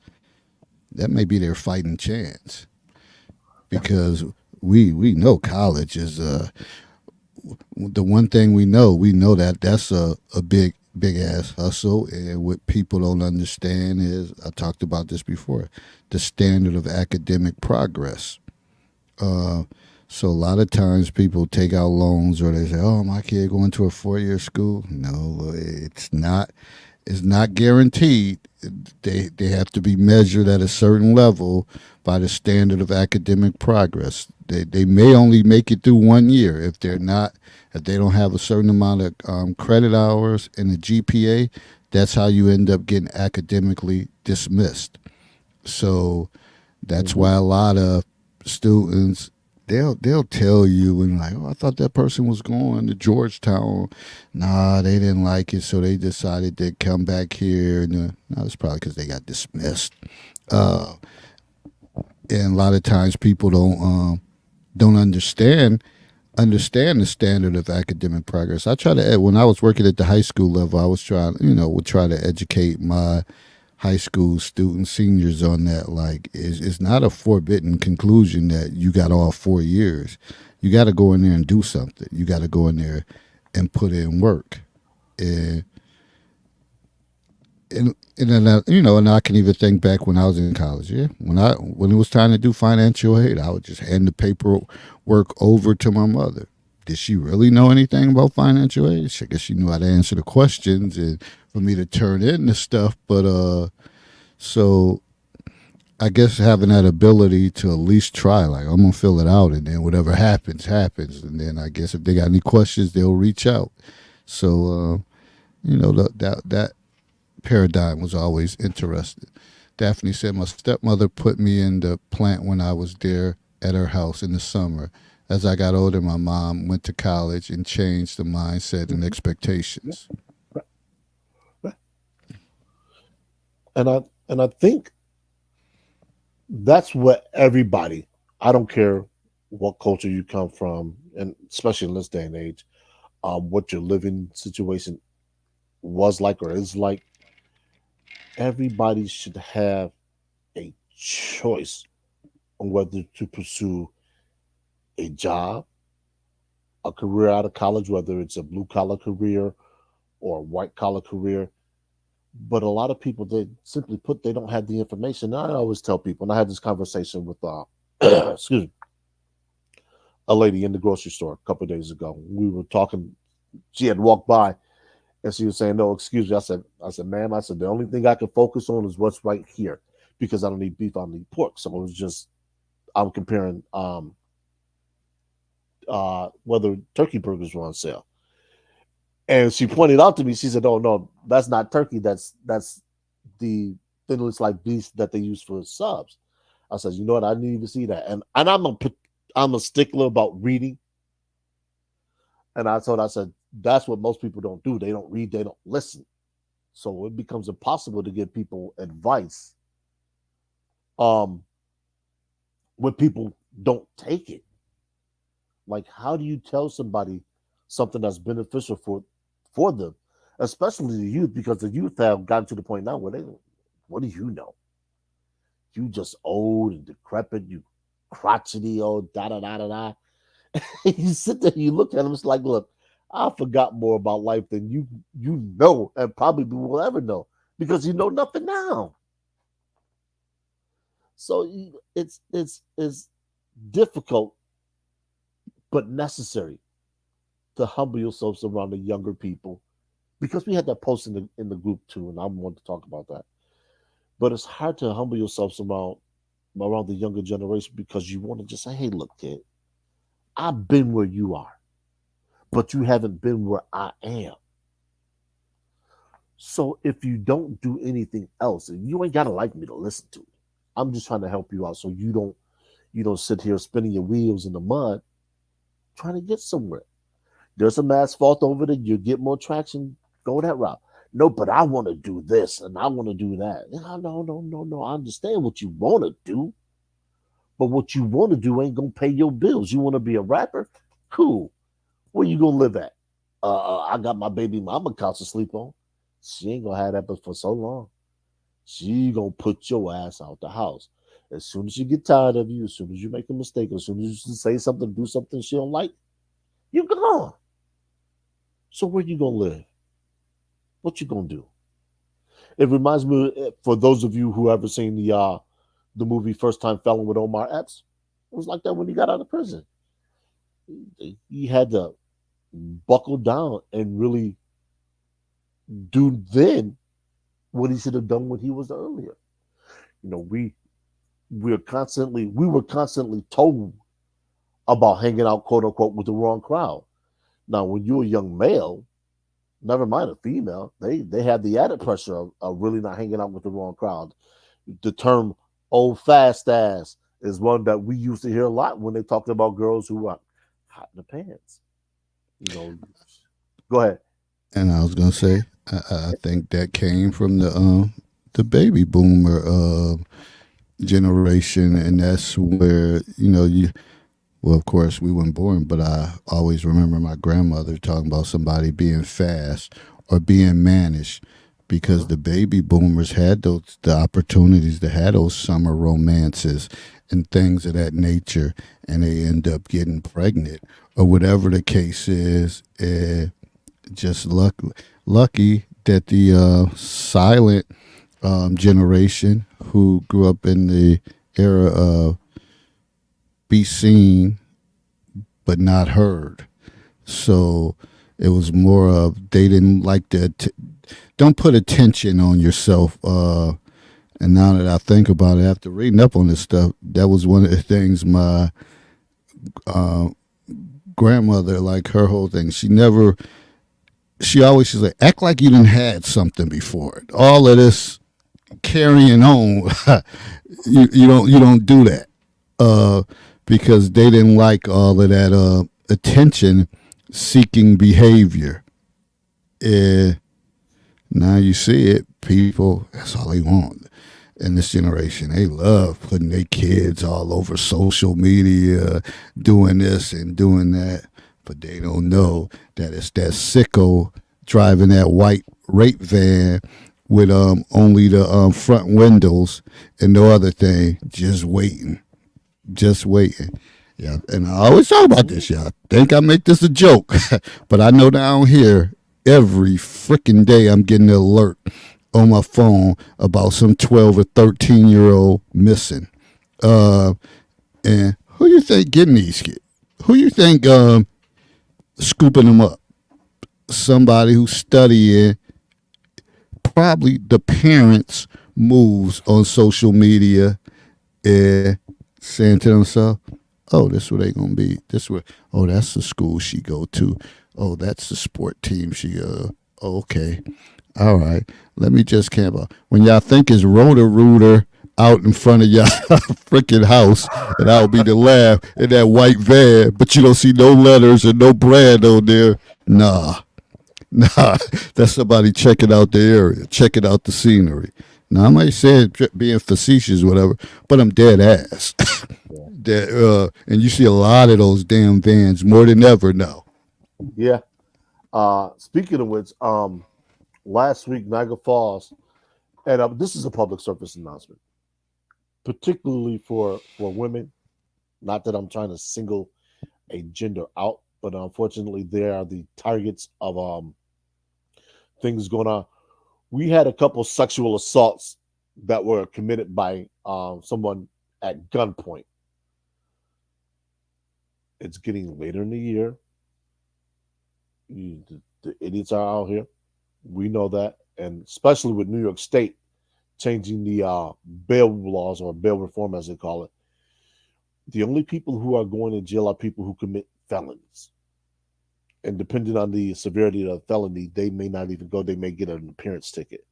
that may be their fighting chance. Because we know college is the one thing we know that that's a big ass hustle, and what people don't understand is, I talked about this before, the standard of academic progress. uh so a lot of times people take out loans, or they say, oh, my kid going to a 4-year school. No, it's not guaranteed. They have to be measured at a certain level by the standard of academic progress. They may only make it through 1 year if they don't have a certain amount of credit hours in the GPA. That's how you end up getting academically dismissed. So that's Mhm. why a lot of students, they'll tell you, and like, oh, I thought that person was going to Georgetown. Nah, they didn't like it, so they decided to come back here. And no, it's probably because they got dismissed. Uh, and a lot of times people don't understand the standard of academic progress. I try to, when I was working at the high school level, I was trying, would try to educate my high school students, seniors on that. Like, it's not a forbidden conclusion that you got all 4 years. You got to go in there and do something. You got to go in there and put in work. And and then and I can even think back when I was in college. Yeah, when it was time to do financial aid, I would just hand the paperwork over to my mother. Did she really know anything about financial aid? I guess she knew how to answer the questions and for me to turn in the stuff. But so I guess having that ability to at least try, like I'm gonna fill it out, and then whatever happens, happens. And then I guess if they got any questions, they'll reach out. So that paradigm was always interesting. Daphne said my stepmother put me in the plant when I was there at her house in the summer. As I got older, my mom went to college and changed the mindset and expectations. And I think that's what everybody, I don't care what culture you come from, and especially in this day and age, what your living situation was like or is like, everybody should have a choice on whether to pursue a job, a career out of college, whether it's a blue collar career or a white collar career. But a lot of people, they simply put, they don't have the information. I always tell people, and I had this conversation with excuse me, a lady in the grocery store a couple of days ago. We were talking. She had walked by and she was saying, "No, excuse me." I said, "Ma'am," I said, "the only thing I can focus on is what's right here because I don't need beef, I don't need pork." So it was just, I'm comparing whether turkey burgers were on sale. And she pointed out to me, she said, "Oh no, that's not turkey. That's the thinly sliced beef that they use for subs." I said, "You know what? I need to see that." And I'm a stickler about reading. And I said, that's what most people don't do. They don't read, they don't listen. So it becomes impossible to give people advice um when people don't take it. Like, how do you tell somebody something that's beneficial for them, especially the youth? Because the youth have gotten to the point now where they, what do you know? You just old and decrepit, you crotchety old da da da da da. You sit there, you look at them, it's like, look, I forgot more about life than you know, and probably will ever know because you know nothing now. So it's difficult but necessary to humble yourselves around the younger people because we had that post in the group too, and I want to talk about that. But it's hard to humble yourselves around the younger generation because you want to just say, "Hey, look, kid, I've been where you are, but you haven't been where I am. So if you don't do anything else, and you ain't gotta like me to listen to it, I'm just trying to help you out so you don't sit here spinning your wheels in the mud trying to get somewhere. There's some asphalt over there. You get more traction. Go that route. No, but I want to do this and I want to do that. No, no, no, no, no. I understand what you want to do, but what you want to do ain't gonna pay your bills. You want to be a rapper? Cool. Where you gonna live at? I got my baby mama couch to sleep on. She ain't gonna have that but for so long. She gonna put your ass out the house. As soon as she get tired of you, as soon as you make a mistake, as soon as you say something, do something she don't like, you gone. So where you gonna live? What you gonna do? It reminds me, for those of you who ever seen the movie First Time Felon with Omar Epps, it was like that when he got out of prison. He had to buckle down and really do then what he should have done when he was earlier. You know, we were constantly told about hanging out, quote unquote, with the wrong crowd. Now, when you're a young male, never mind a female, they have the added pressure of really not hanging out with the wrong crowd. The term "old fast ass" is one that we used to hear a lot when they talked about girls who are hot in the pants. You know, go ahead. And I was gonna say, I think that came from the baby boomer generation, and that's where you. Well, of course, we weren't born, but I always remember my grandmother talking about somebody being fast or being mannish. because the baby boomers had the opportunities to have those summer romances and things of that nature, and they end up getting pregnant or whatever the case is. Just lucky that the silent generation who grew up in the era of be seen but not heard. So it was more of they didn't like to don't put attention on yourself. And now that I think about it, after reading up on this stuff, that was one of the things my uh, grandmother, like her whole thing. She always she's like, act like you didn't had something before. All of this carrying on, you don't do that because they didn't like all of that attention seeking behavior. Uh, Now you see it, people, that's all they want. In this generation, they love putting their kids all over social media, doing this and doing that. But they don't know that it's that sicko driving that white rape van with only the front windows and no other thing, just waiting. Yeah, and I always talk about this, y'all. Think I make this a joke, but I know down here every freaking day I'm getting an alert on my phone about some 12 or 13-year-old missing. Uh, and who you think getting these kids? Who you think scooping them up? Somebody who's studying probably the parents' moves on social media and saying to themselves, oh, this where they gonna be. This where oh, that's the school she go to. Oh, that's the sport team she okay. All right. Let me just camp out. When y'all think it's Roto-Rooter out in front of y'all freaking house, and I'll be the laugh in that white van, but you don't see no letters and no brand on there. Nah. Nah. That's somebody checking out the area, checking out the scenery. Now I might say it being facetious, whatever, but I'm dead ass. And you see a lot of those damn vans more than ever now. Yeah. Speaking of which, last week Niagara Falls, and this is a public service announcement, particularly for women. Not that I'm trying to single a gender out, but unfortunately they are the targets of things going on. We had a couple sexual assaults that were committed by someone at gunpoint. It's getting later in the year. The idiots are out here. We know that, and especially with New York State changing the bail laws or bail reform, as they call it. The only people who are going to jail are people who commit felonies, and depending on the severity of the felony, they may not even go. They may get an appearance ticket.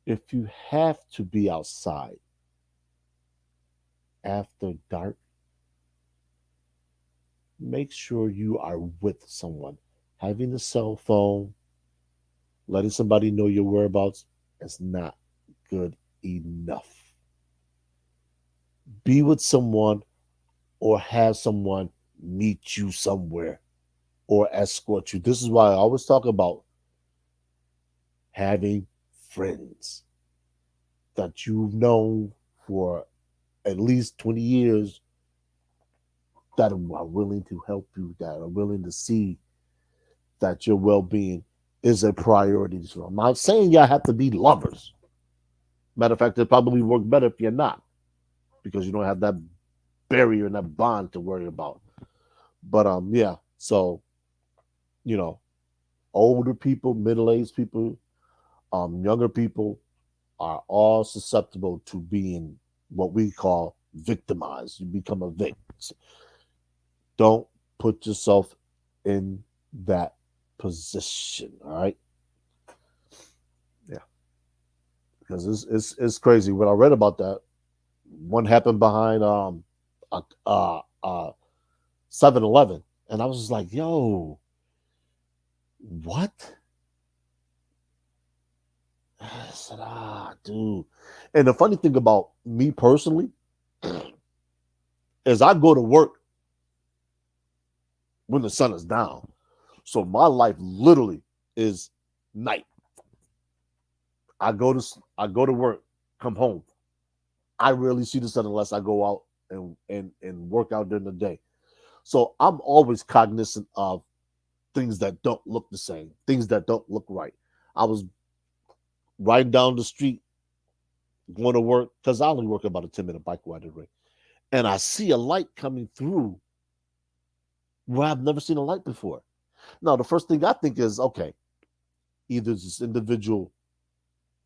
If you have to be outside after dark, make sure you are with someone. Having a cell phone, letting somebody know your whereabouts is not good enough. Be with someone or have someone meet you somewhere or escort you. This is why I always talk about having friends that you've known for at least 20 years that are willing to help you, that are willing to see that your well-being is a priority. So I'm not saying y'all have to be lovers. Matter of fact, it probably work better if you're not, because you don't have that barrier and that bond to worry about. But yeah. So older people, middle-aged people, younger people are all susceptible to being what we call victimized. You become a victim. Don't put yourself in that position. All right. Yeah. Because it's crazy. When I read about that, one happened behind 7-Eleven, and I was just like, yo, what? I said, dude. And the funny thing about me personally is I go to work when the sun is down. So my life literally is night. I go to work, come home. I rarely see the sun unless I go out and work out during the day. So I'm always cognizant of things that don't look the same, things that don't look right. I was riding down the street going to work because I only work about a 10-minute bike ride away, and I see a light coming through where I've never seen a light before. Now, the first thing I think is, okay, either this individual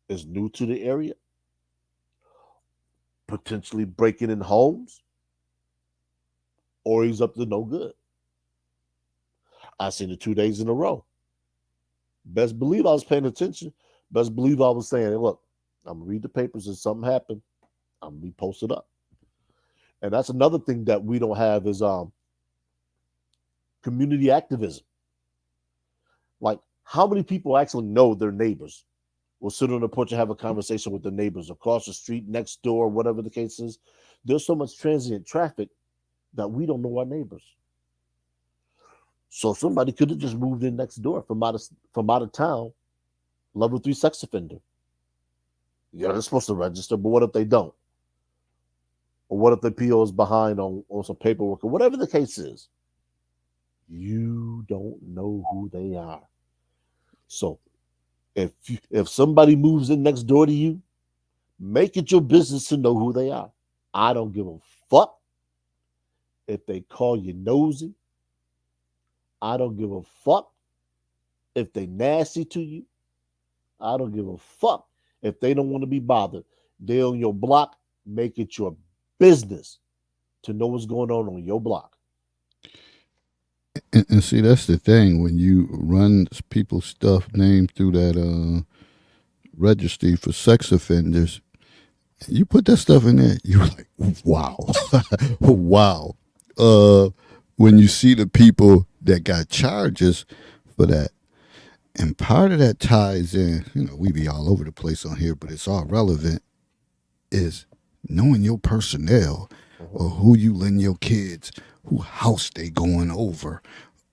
is new to the area, potentially breaking in homes, or he's up to no good. I seen it 2 days in a row. Best believe I was paying attention. Best believe I was saying, hey, look, I'm gonna read the papers. If something happened, I'm gonna be posted up. And that's another thing that we don't have is community activism. Like, how many people actually know their neighbors? Will sit on the porch and have a conversation with the neighbors across the street, next door, whatever the case is. There's so much transient traffic that we don't know our neighbors. So somebody could have just moved in next door from out of town, level 3 sex offender. Yeah, they're supposed to register, but what if they don't? Or what if the PO is behind on some paperwork or whatever the case is? You don't know who they are. So if somebody moves in next door to you, make it your business to know who they are. I don't give a fuck if they call you nosy. I don't give a fuck if they nasty to you. I don't give a fuck if they don't want to be bothered. They on your block. Make it your business to know what's going on your block. And see, that's the thing when you run people's stuff named through that registry for sex offenders. You put that stuff in there, you're like, wow, wow. Uh, when you see the people that got charges for that, and part of that ties in, we be all over the place on here, but it's all relevant, is knowing your personnel Mhm. or who you lend your kids, who house they going over,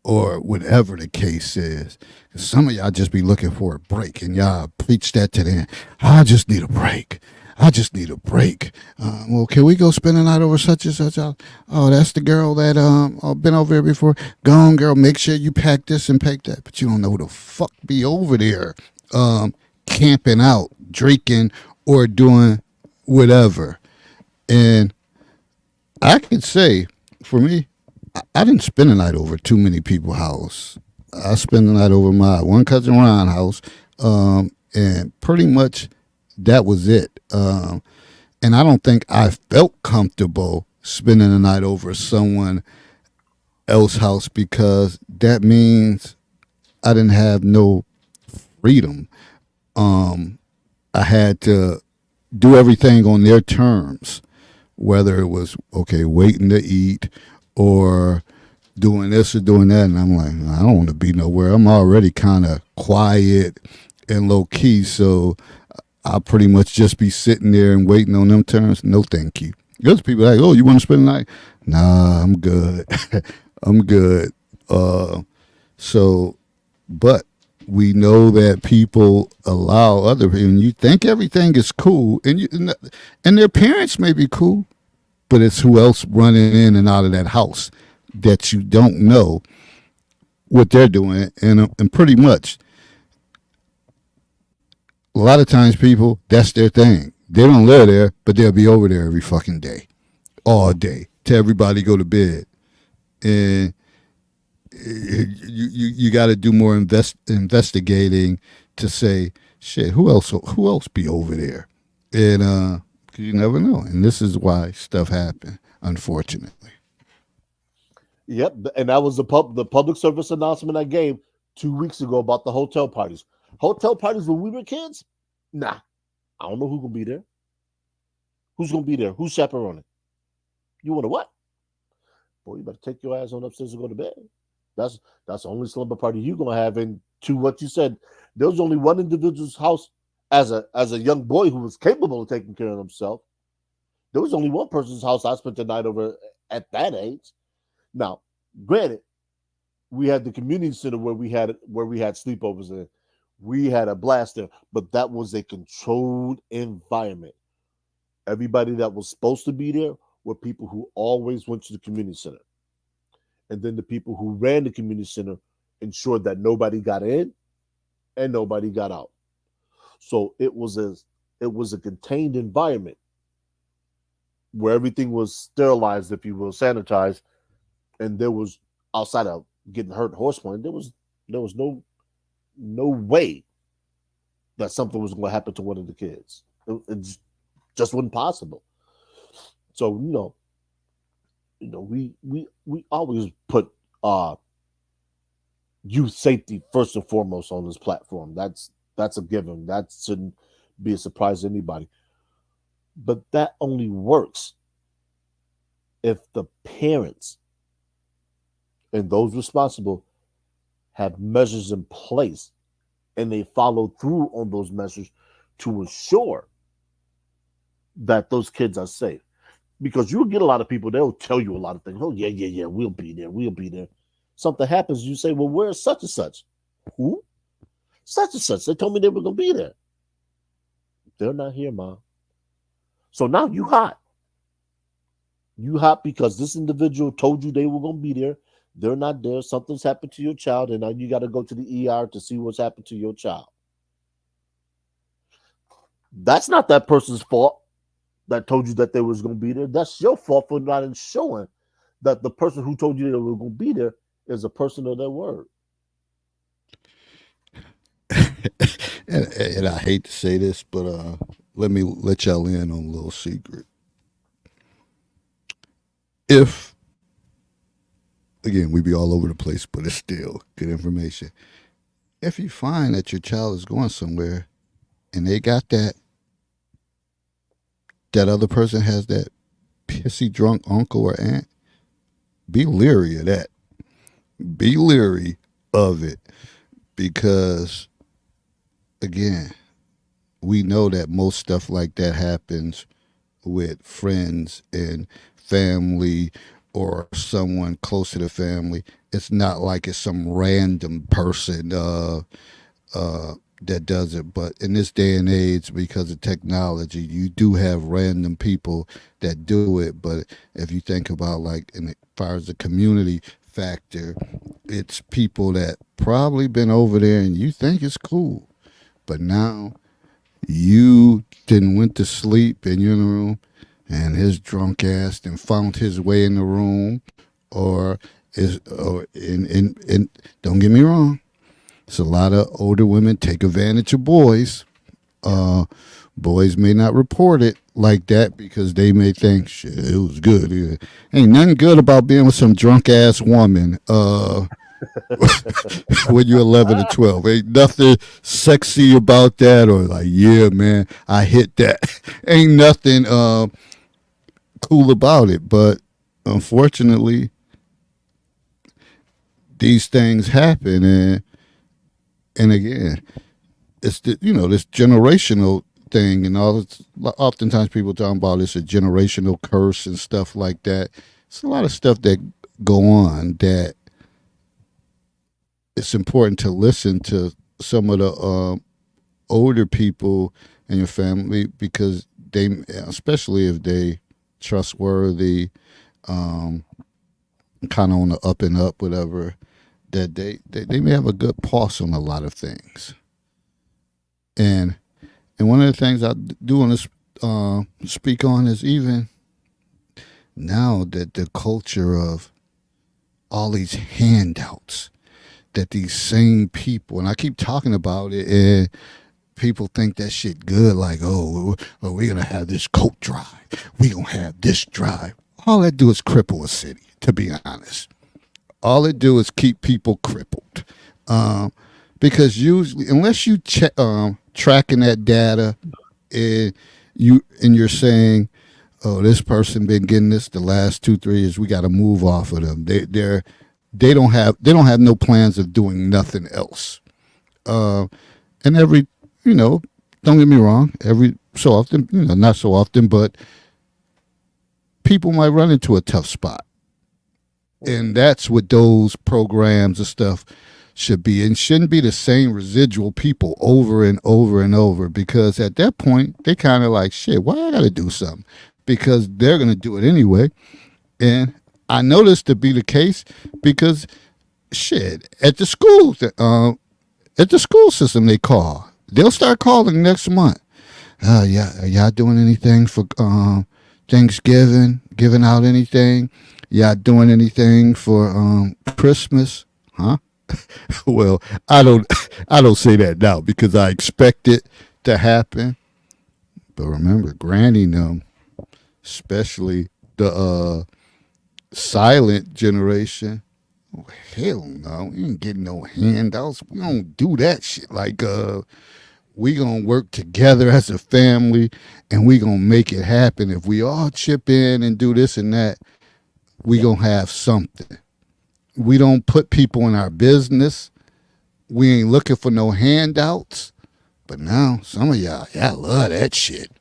or whatever the case is. Some of y'all just be looking for a break, and y'all preach that to them. I just need a break. I just need a break. Well, can we go spend a night over such and such? Oh, that's the girl that been over here before. Go on, girl. Make sure you pack this and pack that. But you don't know who the fuck be over there, camping out, drinking, or doing whatever. And I could say, for me, I didn't spend the night over too many people's house. I spent the night over my one cousin Ron house, and pretty much that was it. And I don't think I felt comfortable spending the night over someone else's house because that means I didn't have no freedom. Um, I had to do everything on their terms, whether it was okay waiting to eat or doing this or doing that, and I'm like, I don't want to be nowhere. I'm already kind of quiet and low key, so I'll pretty much just be sitting there and waiting on them turns. No, thank you. There's people like, oh, you want to spend the night? Nah, I'm good. I'm good. Uh, so, but we know that people allow other people, and you think everything is cool, and their parents may be cool, but it's who else running in and out of that house that you don't know what they're doing, and pretty much a lot of times people that's their thing. They don't live there, but they'll be over there every fucking day, all day, till everybody go to bed, and you got to do more investigating to say shit. Who else be over there, and cause you never know, and this is why stuff happen. Unfortunately, Yep, and that was the public service announcement I gave 2 weeks ago about the hotel parties. Hotel parties when we were kids? Nah, I don't know who's gonna be there. Who's gonna be there? Who's chaperoning? You want to what? Boy, you better take your ass on upstairs and go to bed. That's the only slumber party you gonna have. And to what you said, there was only one individual's house as a young boy who was capable of taking care of himself. There was only one person's house I spent the night over at that age. Now, granted, we had the community center where we had sleepovers in. We had a blast there, but that was a controlled environment. Everybody that was supposed to be there were people who always went to the community center. And then the people who ran the community center ensured that nobody got in and nobody got out. So it was a contained environment where everything was sterilized, if you will, sanitized, and there was outside of getting hurt horseplay, there was no way that something was going to happen to one of the kids. It just wasn't possible. So we always put youth safety first and foremost on this platform. That's a given. That shouldn't be a surprise to anybody. But that only works if the parents and those responsible have measures in place and they follow through on those measures to ensure that those kids are safe. Because you'll get a lot of people, they'll tell you a lot of things. Oh, yeah, yeah, yeah, we'll be there, we'll be there. Something happens, you say, well, where's such and such? Who? Such and such. They told me they were going to be there. They're not here, Mom. So now you hot. You hot because this individual told you they were going to be there. They're not there. Something's happened to your child, and now you got to go to the ER to see what's happened to your child. That's not that person's fault that told you that they was going to be there. That's your fault for not ensuring that the person who told you they were going to be there is a person of their word. And I hate to say this, but let me let y'all in on a little secret. If again we be all over the place, but it's still good information. If you find that your child is going somewhere and they got that other person has that pissy drunk uncle or aunt, be leery of that. Be leery of it because again, we know that most stuff like that happens with friends and family or someone close to the family. It's not like it's some random person that does it. But in this day and age, because of technology, you do have random people that do it. But if you think about like as far as the community factor, it's people that probably been over there and you think it's cool, but now you didn't went to sleep in your room and his drunk ass then found his way in the room or is or in don't get me wrong, it's a lot of older women take advantage of boys. uh Boys may not report it like that because they may think shit it was good. Yeah. Ain't nothing good about being with some drunk ass woman when you're 11 or 12. Ain't nothing sexy about that or like, yeah, man, I hit that. Ain't nothing cool about it. But unfortunately, these things happen. And again, it's this generational thing and all this. Oftentimes people talking about it's a generational curse and stuff like that. It's a lot of stuff that go on that it's important to listen to some of the older people in your family because they, especially if they trustworthy, um, kind of on the up and up, whatever, that they may have a good pulse on a lot of things. And one of the things I do want to speak on is even now that the culture of all these handouts that these same people, and I keep talking about it, and people think that shit good, like, we're gonna have this coat drive, we gonna have this drive. All that do is cripple a city, to be honest. All it do is keep people crippled, because usually, unless you check tracking that data, and you're saying, oh, this person been getting this the last 2 3 years, we got to move off of them. They don't have no plans of doing nothing else. And every don't get me wrong, every so often, not so often, but people might run into a tough spot, and that's what those programs and stuff. should be, and shouldn't be the same residual people over and over and over, because at that point they kind of like, shit, why I gotta do something, because they're gonna do it anyway. And I know this to be the case because shit at the school system they call, they'll start calling next month. Yeah, are y'all doing anything for Thanksgiving, giving out anything? Y'all doing anything for Christmas? Huh? Well, I don't say that now because I expect it to happen. But remember, Granny them, especially the silent generation. Oh, hell no, we ain't getting no handouts. We don't do that shit. Like we gonna work together as a family, and we gonna make it happen. If we all chip in and do this and that, we gonna have something. We don't put people in our business. We ain't looking for no handouts. But now some of y'all love that shit.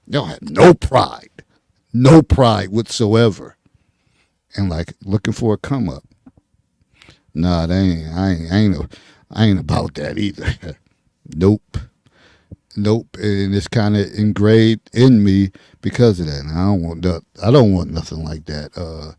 Y'all have no pride whatsoever, and like looking for a come up. Nah, they ain't. I ain't about that either. Nope. Nope, and it's kind of engraved in me because of that. And I don't want nothing like that.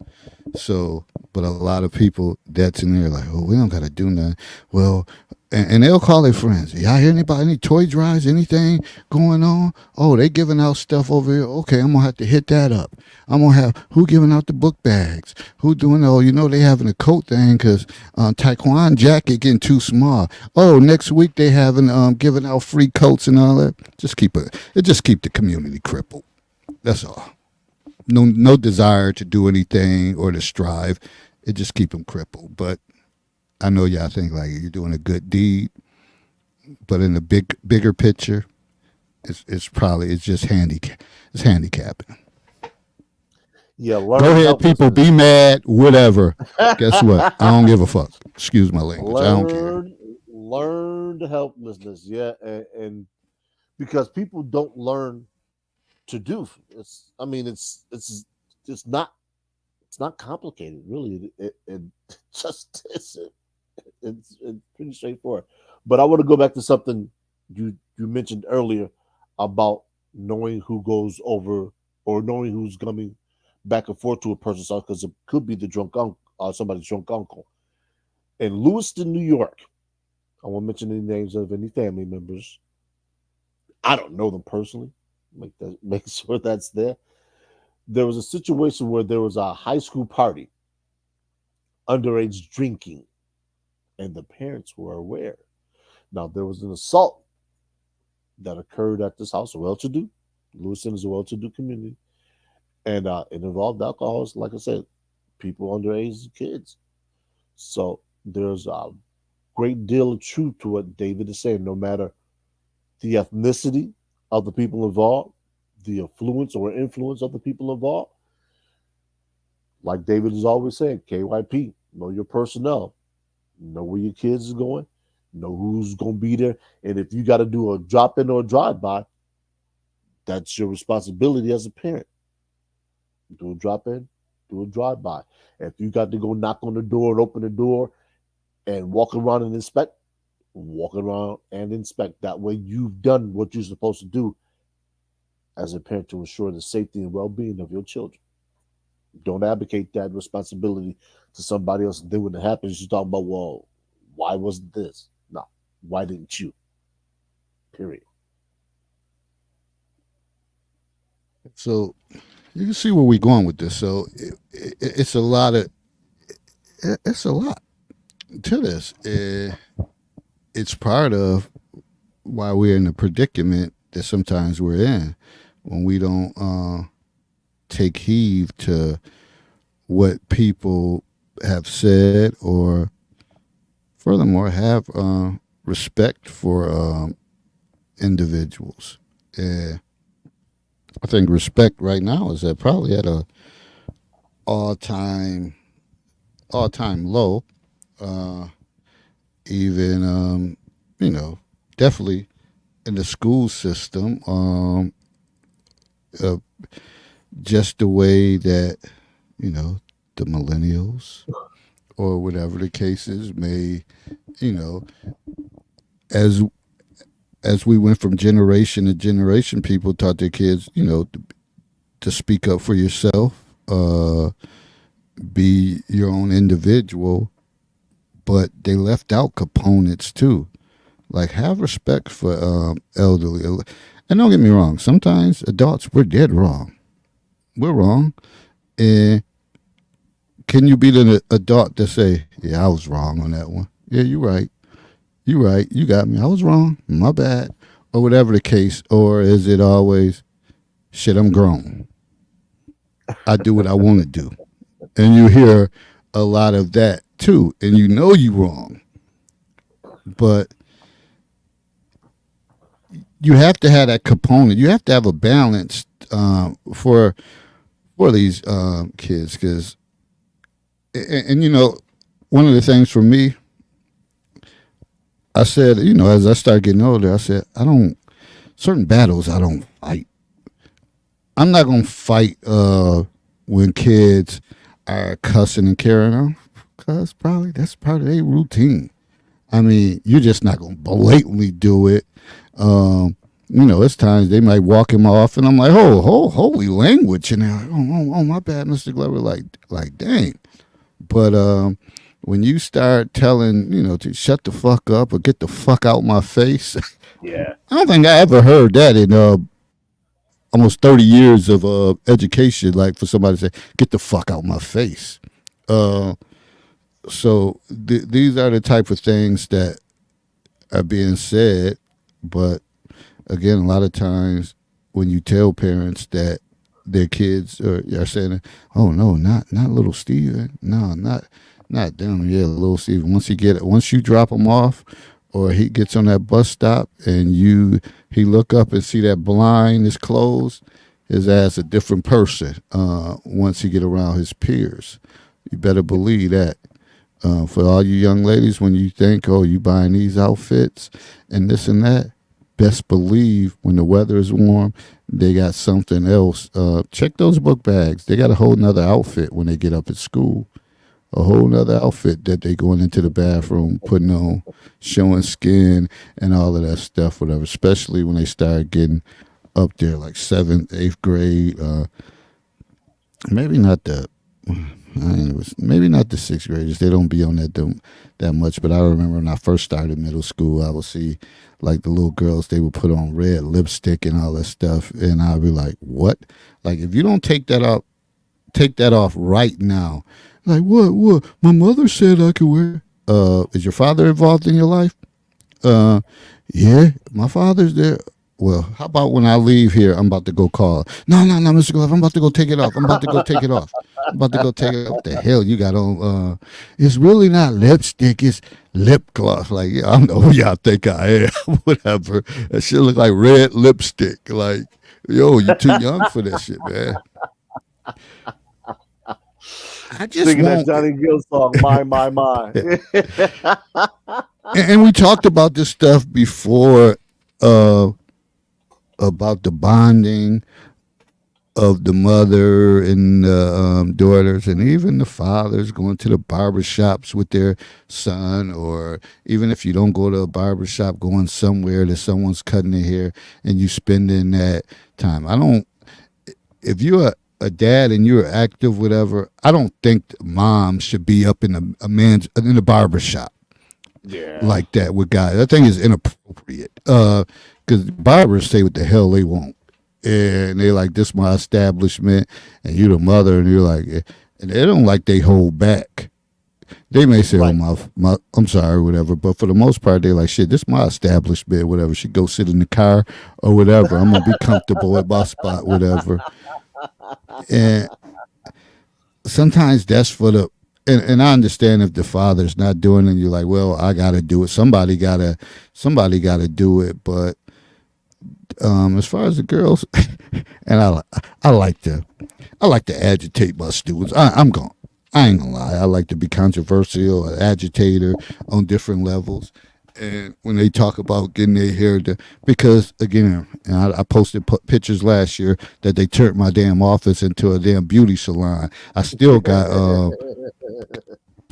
So, but a lot of people that's in there like, oh, we don't got to do nothing. Well, and they'll call their friends. Y'all hear anybody, any toy drives, anything going on? Oh, they giving out stuff over here. Okay, I'm gonna have to hit that up. I'm gonna have who giving out the book bags? Who doing? Oh, you know they having a coat thing because Taekwon jacket getting too small. Oh, next week they having giving out free coats and all that. Just keep the community crippled. That's all. No desire to do anything or to strive. It just keep them crippled. But I know y'all think like you're doing a good deed, but in the bigger picture, it's just it's handicapping. Yeah, Go learn ahead, people, helplessness. be mad, whatever. Guess what? I don't give a fuck. Excuse my language. I don't care. Learned helplessness. Yeah, and because people don't learn to do. I mean, it's not it's not complicated, really. It just isn't. It's pretty straightforward. But I want to go back to something you mentioned earlier about knowing who goes over or knowing who's coming back and forth to a person's house because it could be the drunk uncle, somebody's drunk uncle. In Lewiston, New York, I won't mention any names of any family members. I don't know them personally. Make sure that's there. There was a situation where there was a high school party, underage drinking, and the parents were aware. Now there was an assault that occurred at this house, well-to-do. Lewiston is a well-to-do community, and it involved alcoholics. Like I said, people underage kids. So there's a great deal of truth to what David is saying. No matter the ethnicity of the people involved, the affluence or influence of the people involved, like David is always saying, KYP, know your personnel, know where your kids is going, know who's going to be there, and if you got to do a drop in or a drive by, that's your responsibility as a parent. Do a drop in, do a drive by. If you got to go knock on the door and open the door and walk around and inspect, walk around and inspect. That way, you've done what you're supposed to do as a parent to ensure the safety and well-being of your children. Don't advocate that responsibility to somebody else. And then when it happens, you're talking about, well, why wasn't this? No, why didn't you? Period. So you can see where we're going with this. So it's a lot of it's a lot to this. It's part of why we're in the predicament that sometimes we're in when we don't take heed to what people have said, or furthermore have respect for individuals. Uh, I think respect right now is at probably at a all time low. Uh, even you know, definitely in the school system. Uh, just the way that, you know, the millennials or whatever the case is, may, you know, as as we went from generation to generation, people taught their kids, to speak up for yourself, be your own individual, but they left out components too. Like have respect for elderly. And don't get me wrong, sometimes adults we're dead wrong. We're wrong. And can you be the adult to say, "Yeah, I was wrong on that one. Yeah, you're right. You're right. You got me. I was wrong. My bad." Or whatever the case. Or is it always, "Shit, I'm grown. I do what I want to do." And you hear a lot of that too. And you know you wrong. But you have to have that component. You have to have a balance for these kids. Because, one of the things for me, I said, as I started getting older, I said, certain battles I don't fight. I'm not going to fight when kids are cussing and carrying on, because probably that's part of their routine. I mean, you're just not going to blatantly do it. It's times they might walk him off, and I'm like, holy language. And they're like, oh, my bad, Mr. Glover. Like, dang. But when you start telling, to shut the fuck up or get the fuck out my face, Yeah. I don't think I ever heard that in almost 30 years of education, like for somebody to say, get the fuck out my face. So these are the type of things that are being said. But again, a lot of times when you tell parents that their kids are saying, "Oh no, not little Steven, no, not them, yeah, little Steven." Once you drop him off, or he gets on that bus stop, and he look up and see that blind is closed, his ass a different person. Once he get around his peers, you better believe that. For all you young ladies, when you think, "Oh, you buying these outfits and this and that," best believe when the weather is warm, they got something else. Check those book bags. They got a whole nother outfit when they get up at school. A whole nother outfit that they going into the bathroom, putting on, showing skin and all of that stuff, whatever. Especially when they start getting up there like 7th, 8th grade. Maybe not the maybe not the 6th graders. They don't be on that much. But I remember when I first started middle school, I would see like the little girls. They would put on red lipstick and all that stuff, and I'd be like, "What?" Like if you don't take that off right now. Like what? My mother said I could wear. Is your father involved in your life? Yeah, my father's there. Well, how about when I leave here, I'm about to go call. No, Mr. Glove, I'm about to go take it off. I'm about to go take it off. I'm about to go take it off. What the hell you got on? It's really not lipstick. It's lip gloss. Like, yeah, I don't know who y'all think I am. Whatever. That shit look like red lipstick. Like, yo, you too young for that shit, man. I just Singing that want, Johnny Gill song, my. and we talked about this stuff before, about the bonding of the mother and the daughters, and even the fathers going to the barber shops with their son, or even if you don't go to a barber shop, going somewhere that someone's cutting their hair and you spending that time. If you're a dad and you're active, whatever, I don't think mom should be up in a barber shop Yeah. like that with guys. I think it's inappropriate. Because barbers say what the hell they want, and they like, "This my establishment," and you the mother, and you're like, and they don't like they hold back. They may say, Right. "Oh my, I'm sorry," whatever, but for the most part, they're like, "Shit, this my establishment," whatever. She go sit in the car or whatever. I'm gonna be comfortable at my spot, whatever. And sometimes that's for the. And I understand if the father's not doing it, you're like, "Well, I gotta do it. Somebody gotta do it." But as far as the girls, and I like to agitate my students. I ain't gonna lie. I like to be controversial, an agitator on different levels. And when they talk about getting their hair done, because again, and I posted pictures last year that they turned my damn office into a damn beauty salon. I still got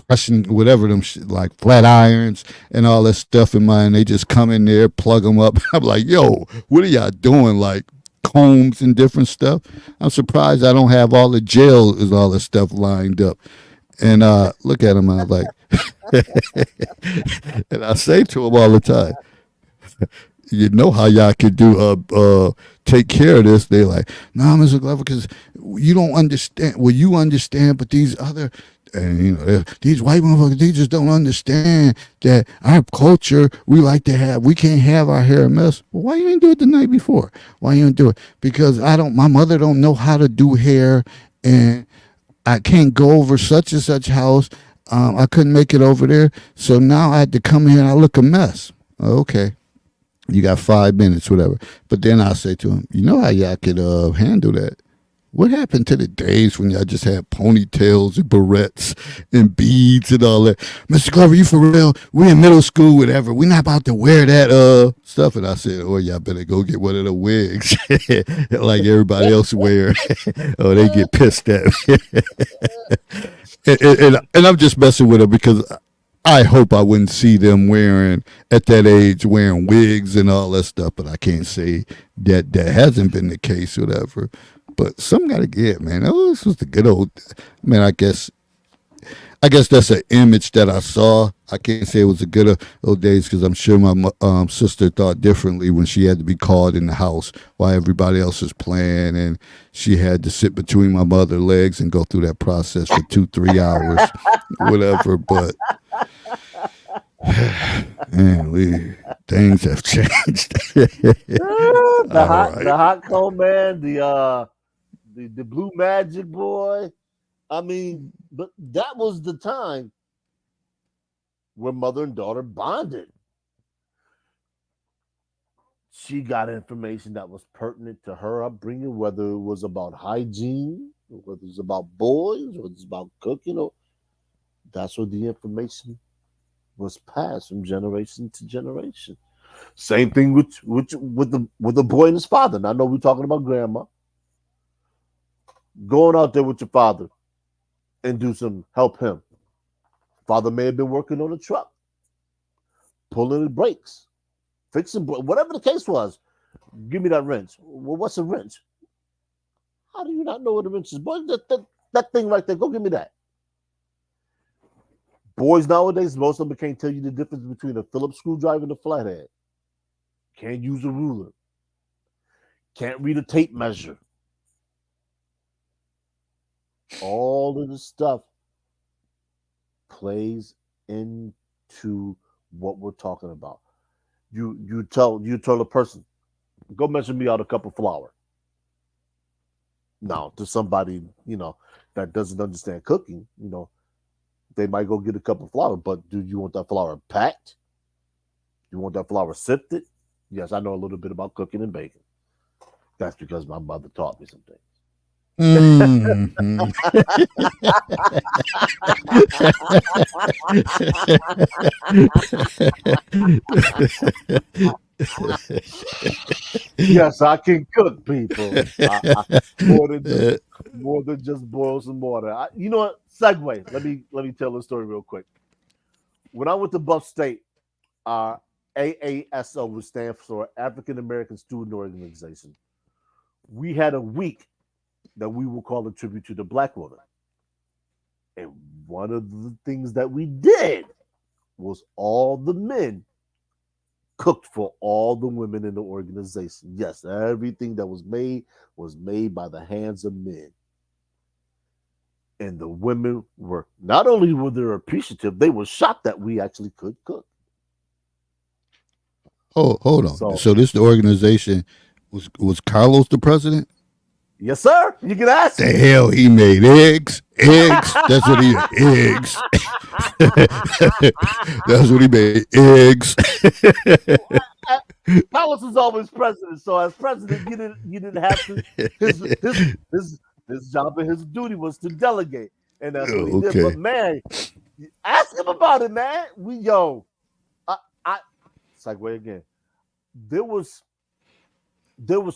pressing whatever them like flat irons and all that stuff in mine. They just come in there, plug them up. I'm like, yo, what are y'all doing? Like combs and different stuff. I'm surprised I don't have all the gel and all the stuff lined up. And look at him, I was like, and I say to him all the time, you know how y'all could do take care of this. They like, nah, Mr. Glover, because you don't understand. Well, you understand, but these other and these white motherfuckers, they just don't understand that our culture, we can't have our hair a mess. Well, why you ain't do it the night before? Why you ain't do it? Because my mother don't know how to do hair, and I can't go over such and such house. I couldn't make it over there, so now I had to come here and I look a mess. Okay, you got 5 minutes, whatever. But then I say to him, you know how y'all could handle that? What happened to the days when y'all just had ponytails and barrettes and beads and all that? Mr. Glover, you for real? We in middle school, whatever. We not about to wear that stuff. And I said, oh, y'all better go get one of the wigs like everybody else wear. Oh, they get pissed at me. And I'm just messing with them because I hope I wouldn't see them at that age wearing wigs and all that stuff, but I can't say that hasn't been the case, whatever. But some got to get, man. Oh, this was the good old, man. I guess that's an image that I saw. I can't say it was the good old days because I'm sure my sister thought differently when she had to be called in the house while everybody else was playing, and she had to sit between my mother's legs and go through that process for 2-3 hours, whatever. But man, things have changed. The hot cold man, the Blue Magic boy. I mean, but that was the time where mother and daughter bonded. She got information that was pertinent to her upbringing, whether it was about hygiene, whether it was about boys, whether it's about cooking, or that's where the information was passed from generation to generation. Same thing with the boy and his father. Now I know we're talking about grandma. Going out there with your father and help him. Father may have been working on a truck, pulling the brakes, fixing whatever the case was. Give me that wrench. Well, what's a wrench? How do you not know what a wrench is? Boy, that thing right there, go give me that. Boys nowadays, most of them can't tell you the difference between a Phillips screwdriver and a flathead. Can't use a ruler. Can't read a tape measure. All of this stuff plays into what we're talking about. You tell a person, go measure me out a cup of flour. Now, to somebody, that doesn't understand cooking, they might go get a cup of flour, but do you want that flour packed? You want that flour sifted? Yes, I know a little bit about cooking and baking. That's because my mother taught me some things. Mm-hmm. Yes, I can cook, people. More than just boil some water. You know what? Segue. Let me tell a story real quick. When I went to Buff State, AASO, which stands for African American Student Organization, we had a week that we will call a tribute to the Black woman. And one of the things that we did was all the men cooked for all the women in the organization. Yes, everything that was made by the hands of men. And the women were, not only were they appreciative, they were shocked that we actually could cook. Oh, hold on. So this organization was Carlos the president? Yes, sir. You can ask. The hell he made eggs. That's what he eggs. That's what he made. Eggs. Carlos was always president, so as president, you didn't have to. His job and his duty was to delegate, and that's what he did. But man, ask him about it, man. I segue again. There was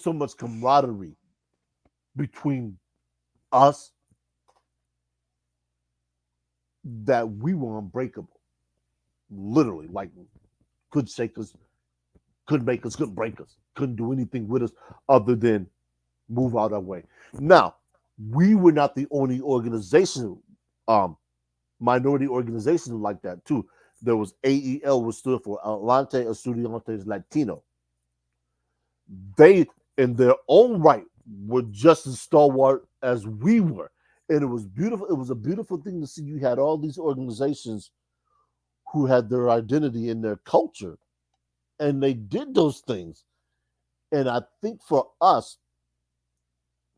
so much camaraderie between us that we were unbreakable. Literally, like couldn't shake us, couldn't make us, couldn't break us, couldn't do anything with us other than move out our way. Now, we were not the only organization, um, minority organization like that too. There was AEL, which stood for Adelante Estudiantes Latino. They, in their own right, were just as stalwart as we were, and it was beautiful. It was a beautiful thing to see. You had all these organizations who had their identity in their culture, and they did those things. And I think for us,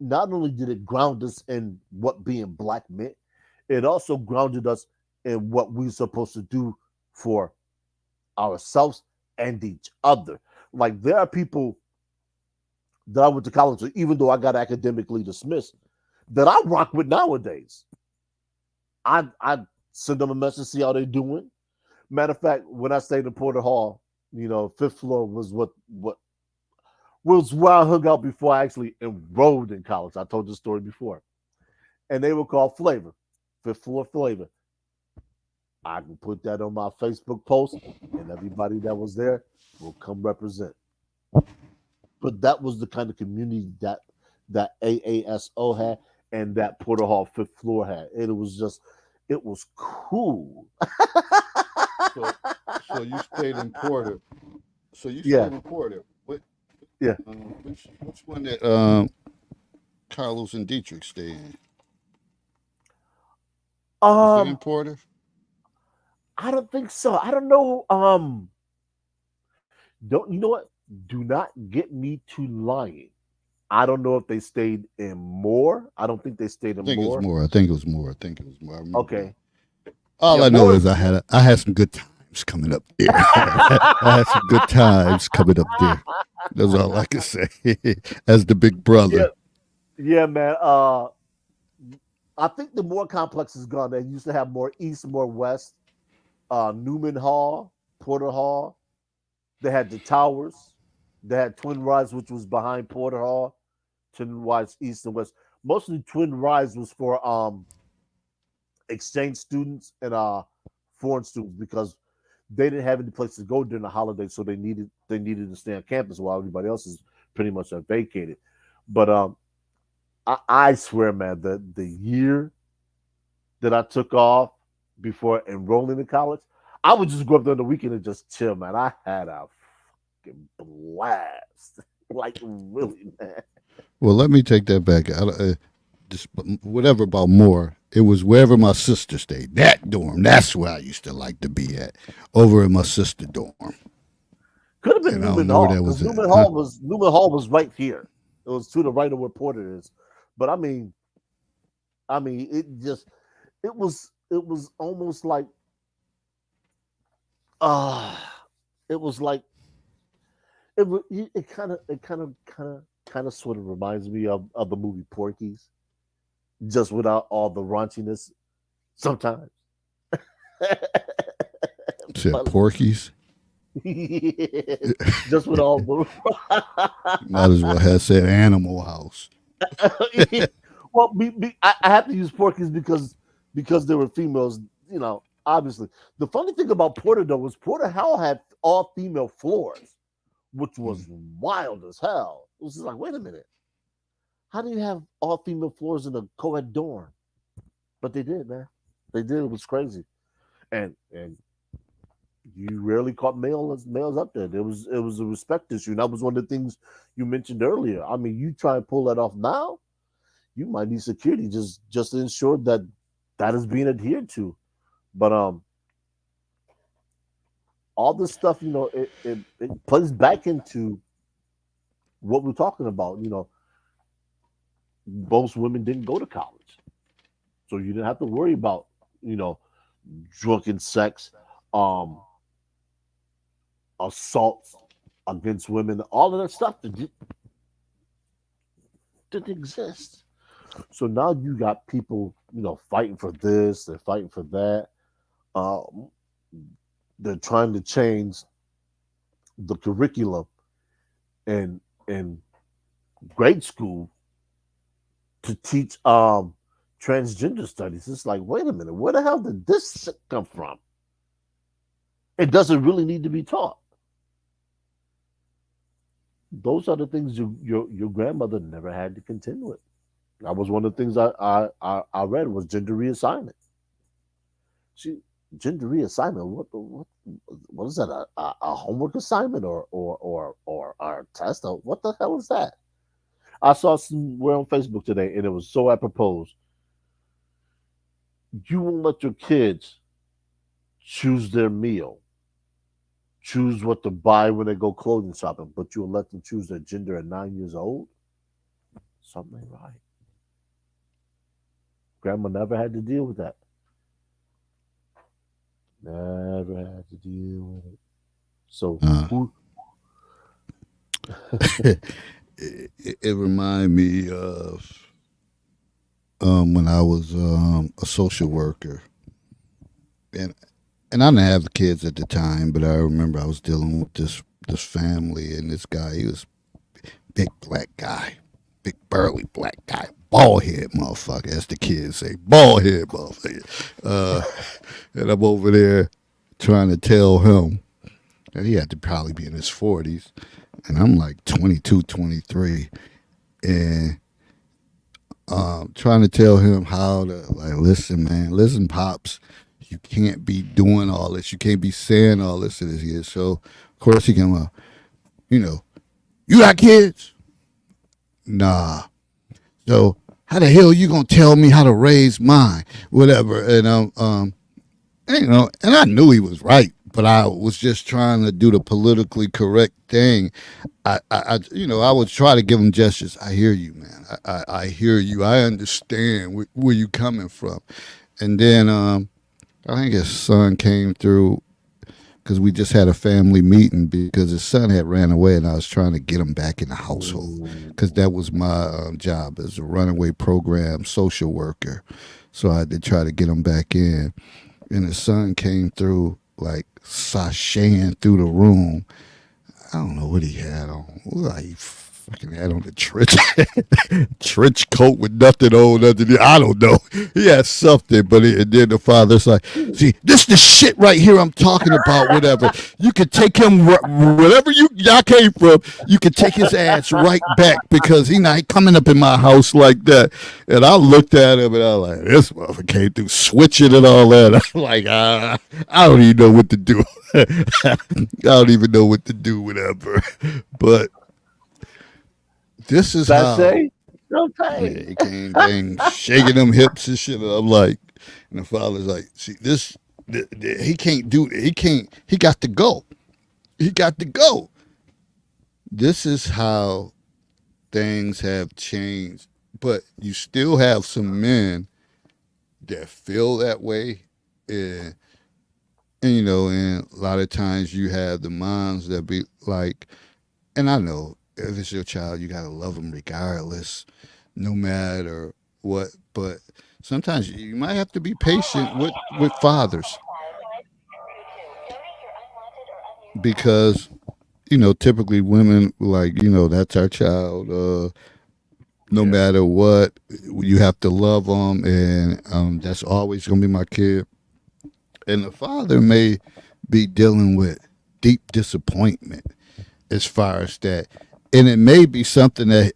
not only did it ground us in what being black meant, it also grounded us in what we are supposed to do for ourselves and each other. Like there are people that I went to college with, even though I got academically dismissed, that I rock with nowadays. I send them a message, see how they doing. Matter of fact, when I stayed in Porter Hall, fifth floor was where I hung out before I actually enrolled in college. I told this story before. And they were called Flavor, fifth floor Flavor. I can put that on my Facebook post, and everybody that was there will come represent. But that was the kind of community that AASO had and that Porter Hall fifth floor had. And it was cool. So, so you stayed in Porter. So you Yeah, stayed in Porter. yeah. Which one that Carlos and Dietrich stayed in? Was they in Um, Porter? I don't think so. I don't know. Don't you know what? Do not get me to lying. I don't know if they stayed in more. I don't think they stayed I in think it was more. more. I think it was more. I think it was more. I remember now. Okay. All Yeah, I know more. is I had some good times coming up there. I had some good times coming up there. That's all I can say. As the big Yeah, brother. yeah, man. I think the more complex is gone. They used to have more east, more west. Newman Hall, Porter Hall. They had the towers. They had Twin Rise, which was behind Porter Hall. Twin Rise East and West. Mostly Twin Rise was for exchange students and foreign students because they didn't have any place to go during the holidays, so they needed to stay on campus while everybody else is pretty much vacated. But I swear, man, the year that I took off before enrolling in college, I would just go up there on the weekend and just chill, man. I had a fucking blast, like really, man. Well, let me take that back. Just whatever about more. It was wherever my sister stayed. That dorm. That's where I used to like to be at. Over in my sister dorm. Could have And been I don't Newman know where Hall that because was at. Huh? Newman Hall was right here. It was to the right of where Porter is. But I mean, it was almost like uh it was like it kind of sort of reminds me of the movie Porky's, just without all the raunchiness sometimes. Said But Porky's. just with all the Might as well have said Animal House. well, I have to use Porky's because there were females. Obviously, the funny thing about Porter though was Porter Hall had all female floors, which was Mm. wild as hell. It was just like, wait a minute, how do you have all female floors in a co-ed dorm? But they did, man. They did. It was crazy, and you rarely caught males up there. It was a respect issue. And that was one of the things you mentioned earlier. I mean, you try and pull that off now, you might need security just to ensure that that is being adhered to. But all this stuff, it plays back into what we're talking about. Most women didn't go to college, so you didn't have to worry about you know drunken sex, um, assaults against women, all of that stuff that didn't exist. So now you got people, fighting for this, they're fighting for that. Um, they're trying to change the curriculum in grade school to teach transgender studies. It's like, wait a minute, where the hell did this come from? It doesn't really need to be taught. Those are the things your grandmother never had to contend with. That was one of the things I read was gender reassignment. She gender reassignment. What is that? A homework assignment or a test? Or what the hell is that? I saw somewhere on Facebook today, and it was so apropos. You won't let your kids choose their meal, choose what to buy when they go clothing shopping, but you'll let them choose their gender at 9 years old. Something ain't right. Grandma never had to deal with that. Never had to deal with it. So Uh, who? it reminded me of when I was a social worker, and I didn't have kids at the time, but I remember I was dealing with this family, and this guy, he was big black guy, big burly black guy, bald head motherfucker, as the kids say, bald head motherfucker. Uh, and I'm over there trying to tell him, and he had to probably be in his 40s, and I'm like 22, 23, and trying to tell him how to, like, listen, man, listen, pops, you can't be doing all this, you can't be saying all this to this kid. So of course he came up, you know, you got kids? Nah. So how the hell you gonna tell me how to raise mine? Whatever. And and I knew he was right, but I was just trying to do the politically correct thing. I would try to give him gestures. I hear you, man. I hear you. I understand where you coming from. And then I think his son came through because we just had a family meeting because his son had ran away and I was trying to get him back in the household because that was my job as a runaway program social worker. So I had to try to get him back in. And his son came through like sashaying through the room. I don't know what he had on. Like he fucking had on a trench coat with nothing on underneath. I don't know. He had something, but and then the father's like, "See, this the shit right here I'm talking about. Whatever you could take him, wherever y'all came from, you could take his ass right back because he not coming up in my house like that." And I looked at him and I was like, "This motherfucker came through switching and all that." I'm like, I don't even know what to do. I don't even know what to do, whatever. But this is how. Sashay? Yeah, Okay. he came dang shaking them hips and shit. I'm like, and the father's like, see, this, he can't do it. He can't, he got to go. He got to go. This is how things have changed. But you still have some men that feel that way. And, and a lot of times you have the moms that be like, and I know if it's your child, you gotta love them regardless, no matter what. But sometimes you might have to be patient with fathers because typically women like that's our child. No Yeah. matter what, you have to love them, and that's always gonna be my kid. And the father may be dealing with deep disappointment as far as that, and it may be something that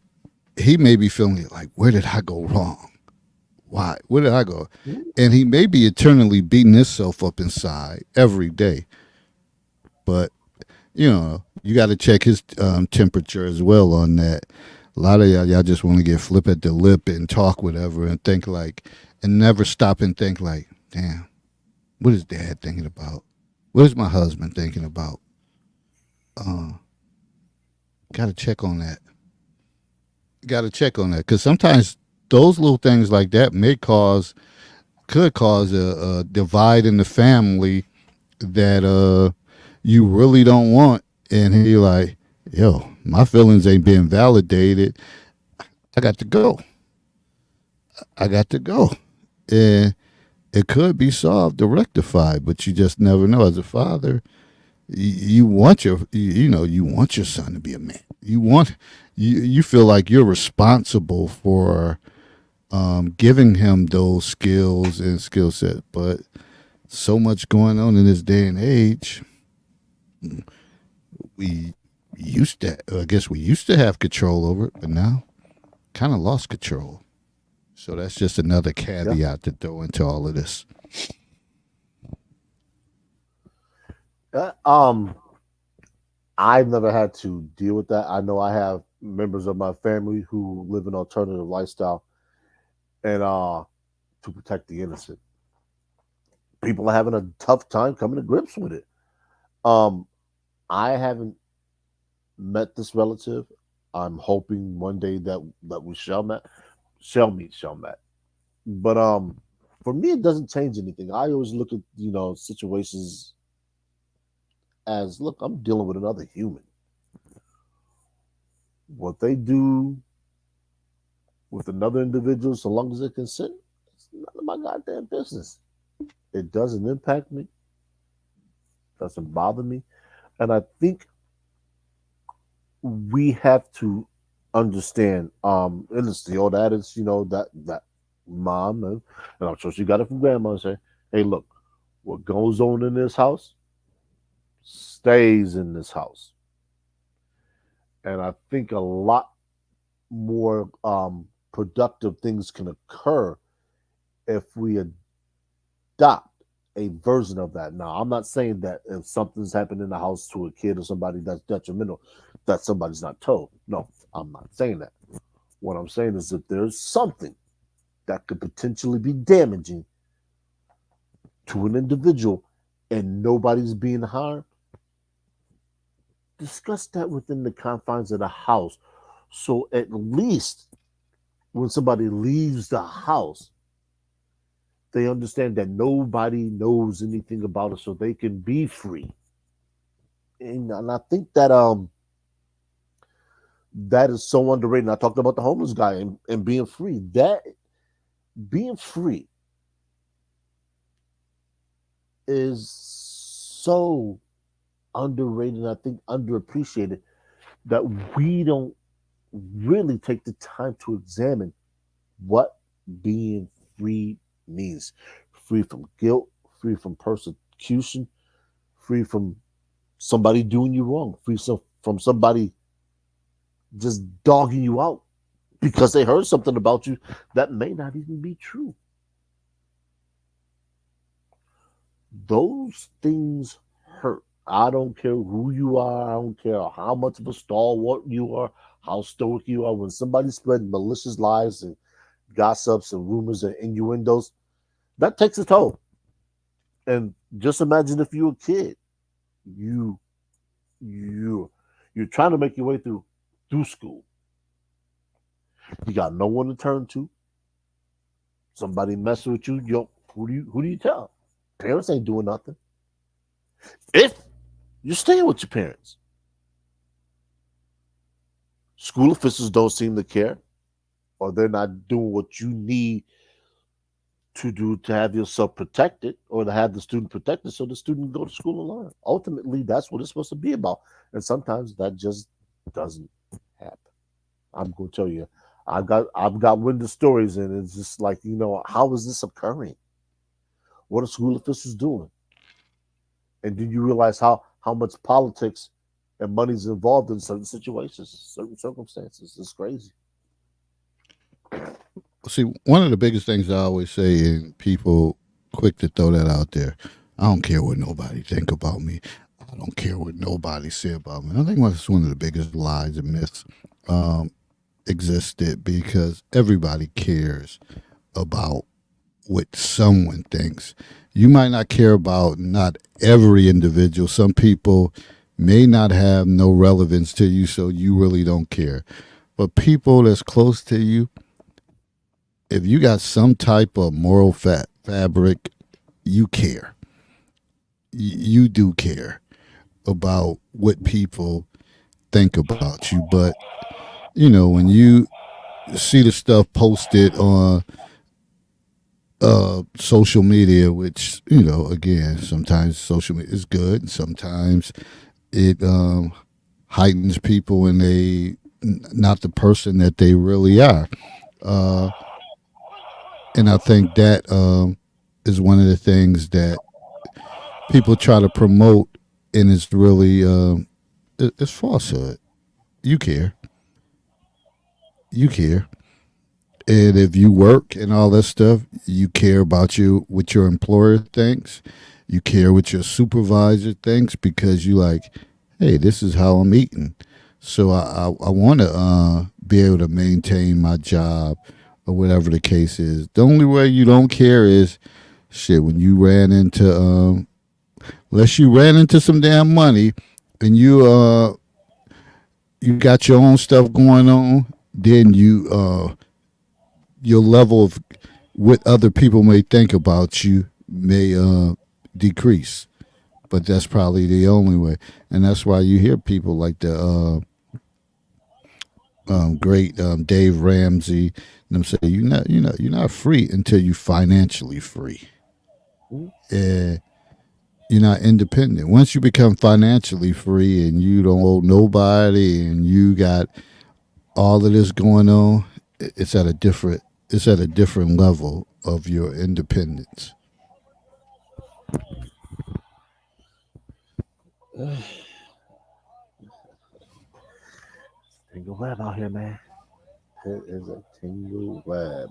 he may be feeling like, where did I go wrong? Why? Where did I go? And he may be eternally beating himself up inside every day. But, you got to check his temperature as well on that. A lot of y'all just want to get flip at the lip and talk whatever and think like, and never stop and think like, damn, what is dad thinking about? What is my husband thinking about? Uh, got to check on that. Got to check on that because sometimes those little things like that could cause a divide in the family that you really don't want. And he like, yo, my feelings ain't being validated. I got to go. I got to go. And it could be solved or rectified, but you just never know. As a father, you want you want your son to be a man. You feel like you're responsible for giving him those skills and skill set. But so much going on in this day and age, we I guess we used to have control over it, but now kind of lost control. So that's just another Yeah. caveat to throw into all of this. Uh, um, I've never had to deal with that. I know I have members of my family who live an alternative lifestyle, and to protect the innocent, people are having a tough time coming to grips with it. Um, I haven't met this relative. I'm hoping one day that we shall meet. But for me, it doesn't change anything. I always look at situations as, look, I'm dealing with another human. What they do with another individual, so long as they consent, it's none of my goddamn business. It doesn't impact me, doesn't bother me, and I think we have to understand. And it's the old adage, that mom and I'm sure she got it from grandma. And say, hey, look, what goes on in this house stays in this house, and I think a lot more productive things can occur if we adopt a version of that. Now, I'm not saying that if something's happened in the house to a kid or somebody that's detrimental, that somebody's not told. No, I'm not saying that. What I'm saying is that there's something that could potentially be damaging to an individual and nobody's being harmed, discuss that within the confines of the house. So at least when somebody leaves the house, they understand that nobody knows anything about it, so they can be free. And I think that is so underrated. And I talked about the homeless guy and being free. That being free is so underrated and I think underappreciated that we don't really take the time to examine what being free means. Free from guilt, free from persecution, free from somebody doing you wrong, from somebody just dogging you out because they heard something about you that may not even be true. Those things hurt. I don't care who you are. I don't care how much of a stalwart you are, how stoic you are. When somebody spreads malicious lies and gossips and rumors and innuendos, that takes a toll. And just imagine if you're a kid, you you you're trying to make your way through school. You got no one to turn to. Somebody messing with you. Yo, who do you tell? Parents ain't doing nothing. If you're staying with your parents, school officials don't seem to care, or they're not doing what you need to do to have yourself protected or to have the student protected so the student can go to school and learn. Ultimately, that's what it's supposed to be about. And sometimes that just doesn't happen. I'm going to tell you, I've got window stories, and it's just like, how is this occurring? What are school officials doing? And do you realize how much politics and money's involved in certain situations, certain circumstances? It's crazy. See, one of the biggest things I always say, and people quick to throw that out there, I don't care what nobody think about me. I don't care what nobody say about me. I think that's one of the biggest lies and myths um, existed because everybody cares about what someone thinks. You might not care about not every individual. Some people may not have no relevance to you, so you really don't care. But people that's close to you, if you got some type of moral fabric, you care. You do care about what people think about you. But when you see the stuff posted on social media, which again, sometimes social media is good, and sometimes it heightens people and they not the person that they really are. Uh, And I think that is one of the things that people try to promote, and it's really it's falsehood. You care, you care, and if you work and all that stuff, you care about you what your employer thinks. You care what your supervisor thinks because you like, hey, this is how I'm eating. So I want to be able to maintain my job or whatever the case is. The only way you don't care is shit when you ran into unless you ran into some damn money and you got your own stuff going on, then your level of what other people may think about you may decrease. But that's probably the only way, and that's why you hear people like the great Dave Ramsey and them say you're not free until you financially free. Mhm. And you're not independent. Once you become financially free and you don't owe nobody and you got all of this going on, it's at a different level of your independence. Tangle web out here, man. It is a tangle web.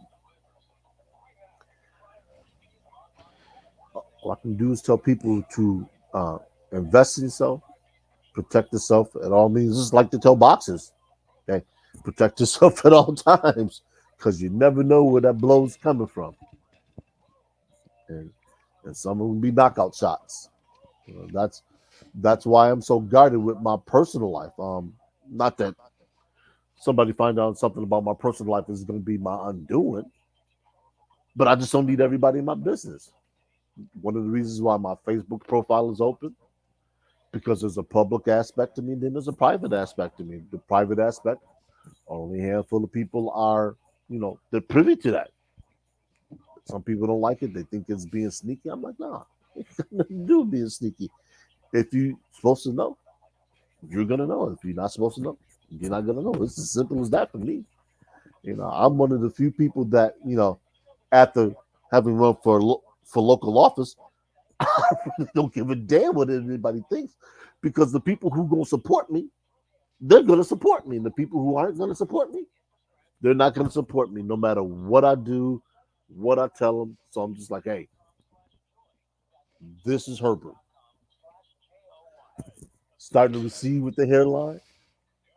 All I can do is tell people to invest in yourself, protect yourself at all means. Just like to tell boxers, okay, protect yourself at all times because you never know where that blow's coming from, and some of them will be knockout shots. That's why I'm so guarded with my personal life. Not that somebody find out something about my personal life is going to be my undoing, but I just don't need everybody in my business. One of the reasons why my Facebook profile is open because there's a public aspect to me, then there's a private aspect to me. The private aspect, only a handful of people are, they're privy to that. Some people don't like it. They think it's being sneaky. I'm like, nah, it's got nothing to do with being sneaky. If you're supposed to know, you're gonna know. If you're not supposed to know, you're not gonna know. It's as simple as that for me. I'm one of the few people that, after having run for local office, I really don't give a damn what anybody thinks because the people who gonna support me, they're gonna support me. And the people who aren't gonna support me, they're not gonna support me no matter what I do, what I tell them. So I'm just like, hey, this is Herbert. Starting to recede with the hairline,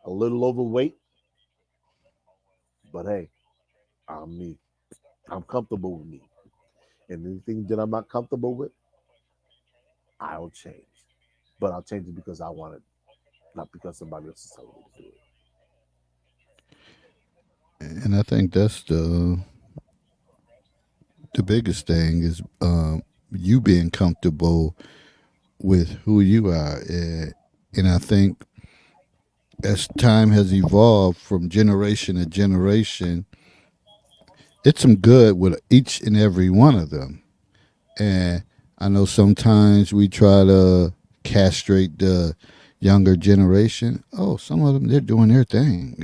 a little overweight, but hey, I'm me. I'm comfortable with me. And anything that I'm not comfortable with, I'll change. But I'll change it because I want it, not because somebody else is telling me to do it. And I think that's the biggest thing is you being comfortable with who you are. And I think as time has evolved from generation to generation, it's some good with each and every one of them. And I know sometimes we try to castrate the younger generation. Oh, some of them, they're doing their thing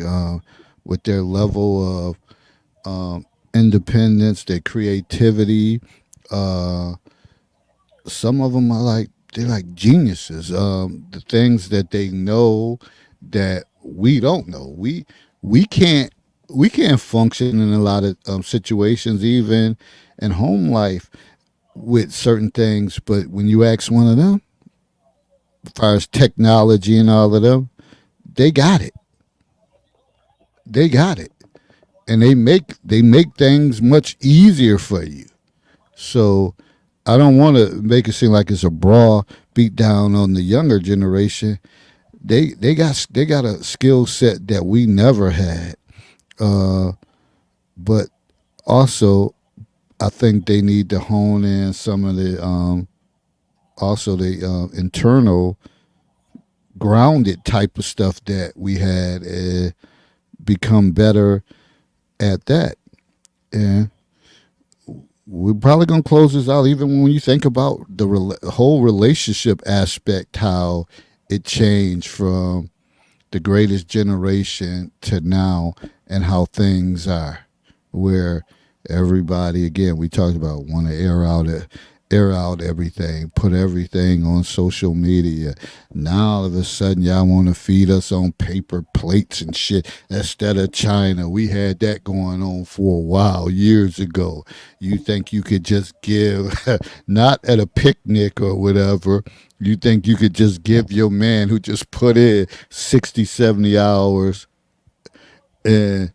with their level of independence, their creativity. Uh, some of them are like, they're like geniuses. The things that they know that we don't know. We can't we can't function in a lot of situations, even in home life, with certain things. But when you ask one of them, as far as technology and all of them, they got it. They got it, and they make things much easier for you. So I don't want to make it seem like it's a brawl beat down on the younger generation. They got a skill set that we never had. Uh, but also, I think they need to hone in some of the also the internal grounded type of stuff that we had become better at that. And we're probably going to close this out even when you think about the whole relationship aspect, how it changed from the greatest generation to now and how things are. Where Everybody, again, we talked about want to air out everything, put everything on social media. Now all of a sudden y'all want to feed us on paper plates and shit instead of China. We had that going on for a while years ago. You think you could just give not at a picnic or whatever. You think you could just give your man who just put in 60, 70 hours and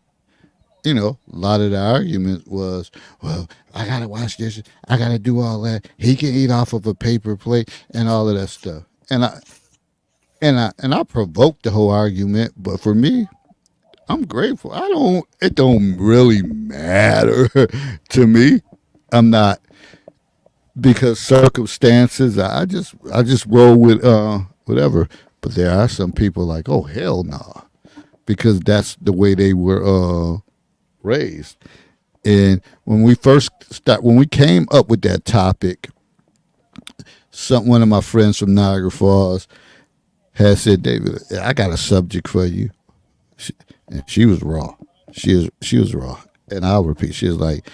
a lot of the argument was, well, I gotta wash dishes, I gotta do all that. He can eat off of a paper plate and all of that stuff. And I provoked the whole argument, but for me, I'm grateful. It don't really matter to me. I'm not because circumstances. I just roll with whatever. But there are some people like, oh hell no, nah, because that's the way they were raised. And when we came up with that topic, one of my friends from Niagara Falls had said, "David, I got a subject for you." And she was raw. She was raw. And I'll repeat. She was like,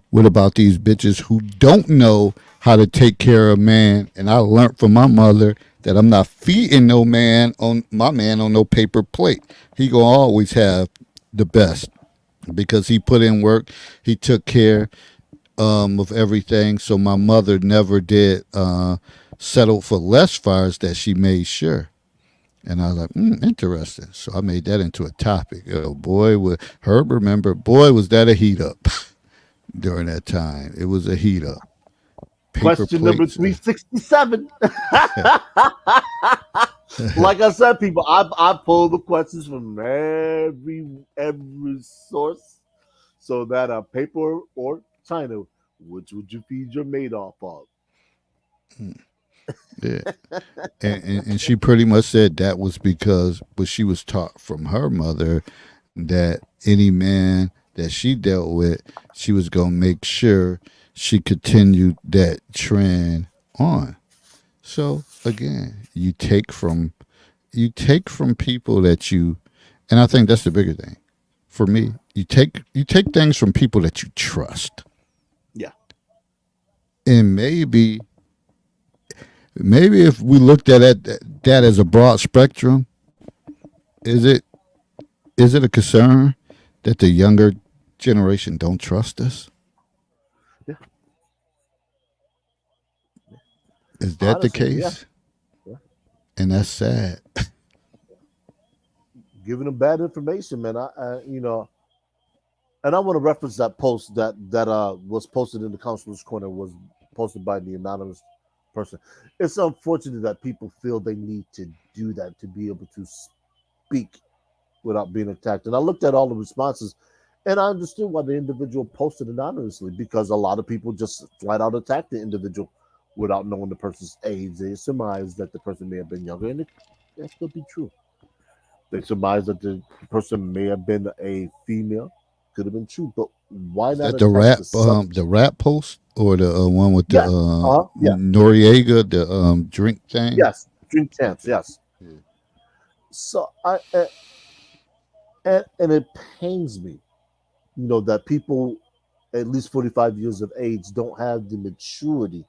what about these bitches who don't know how to take care of a man? And I learned from my mother that I'm not feeding my man on no paper plate. He gonna always have the best because he put in work. He took care of everything. So my mother never did settle for less fires that she made sure. And I was like, interesting. So I made that into a topic. Boy, boy, was that a heat up during that time. It was a heat up. Paper Question number plates. 367. Like I said, people, I pull the questions from every source, so that paper or China, which would you feed your mate off of? Yeah. And she pretty much said that was because what she was taught from her mother that any man that she dealt with, she was going to make sure she continued that trend on. So again, you take from people that and I think that's the bigger thing. For me, you take things from people that you trust. Yeah, And maybe if we looked at that as a broad spectrum, is it is it a concern that the younger generation don't trust us? yeah. Is that the Honestly, yeah, case? yeah. And that's sad. Giving them bad information, man. And I want to reference that post that was posted in the counselor's corner, was posted by the anonymous person. It's unfortunate that people feel they need to do that to be able to speak without being attacked. And I looked at all the responses, and I understood why the individual posted anonymously, because a lot of people just flat out attack the individual without knowing the person's age. They surmise that the person may have been younger, and that could be true. They surmise that the person may have been a female. Could have been true, but why Is not that the attack the rap subject? the rap post or the one with the Yes. Yeah. Noriega the drink thing? Yes. Drink champs. Yes. Yeah. So and it pains me, that people at least 45 years of age don't have the maturity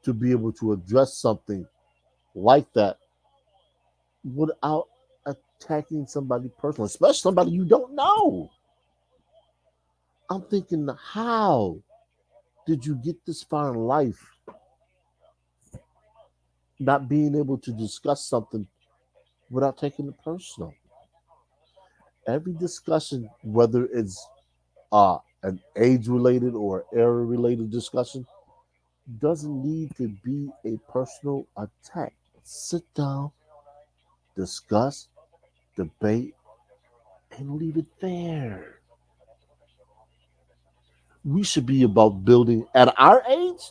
to be able to address something like that without attacking somebody personally, especially somebody you don't know. I'm thinking, how did you get this far in life not being able to discuss something without taking it personal? Every discussion, whether it's an age related or era related discussion, doesn't need to be a personal attack. Sit down, discuss, debate, and leave it there. We should be about building, at our age,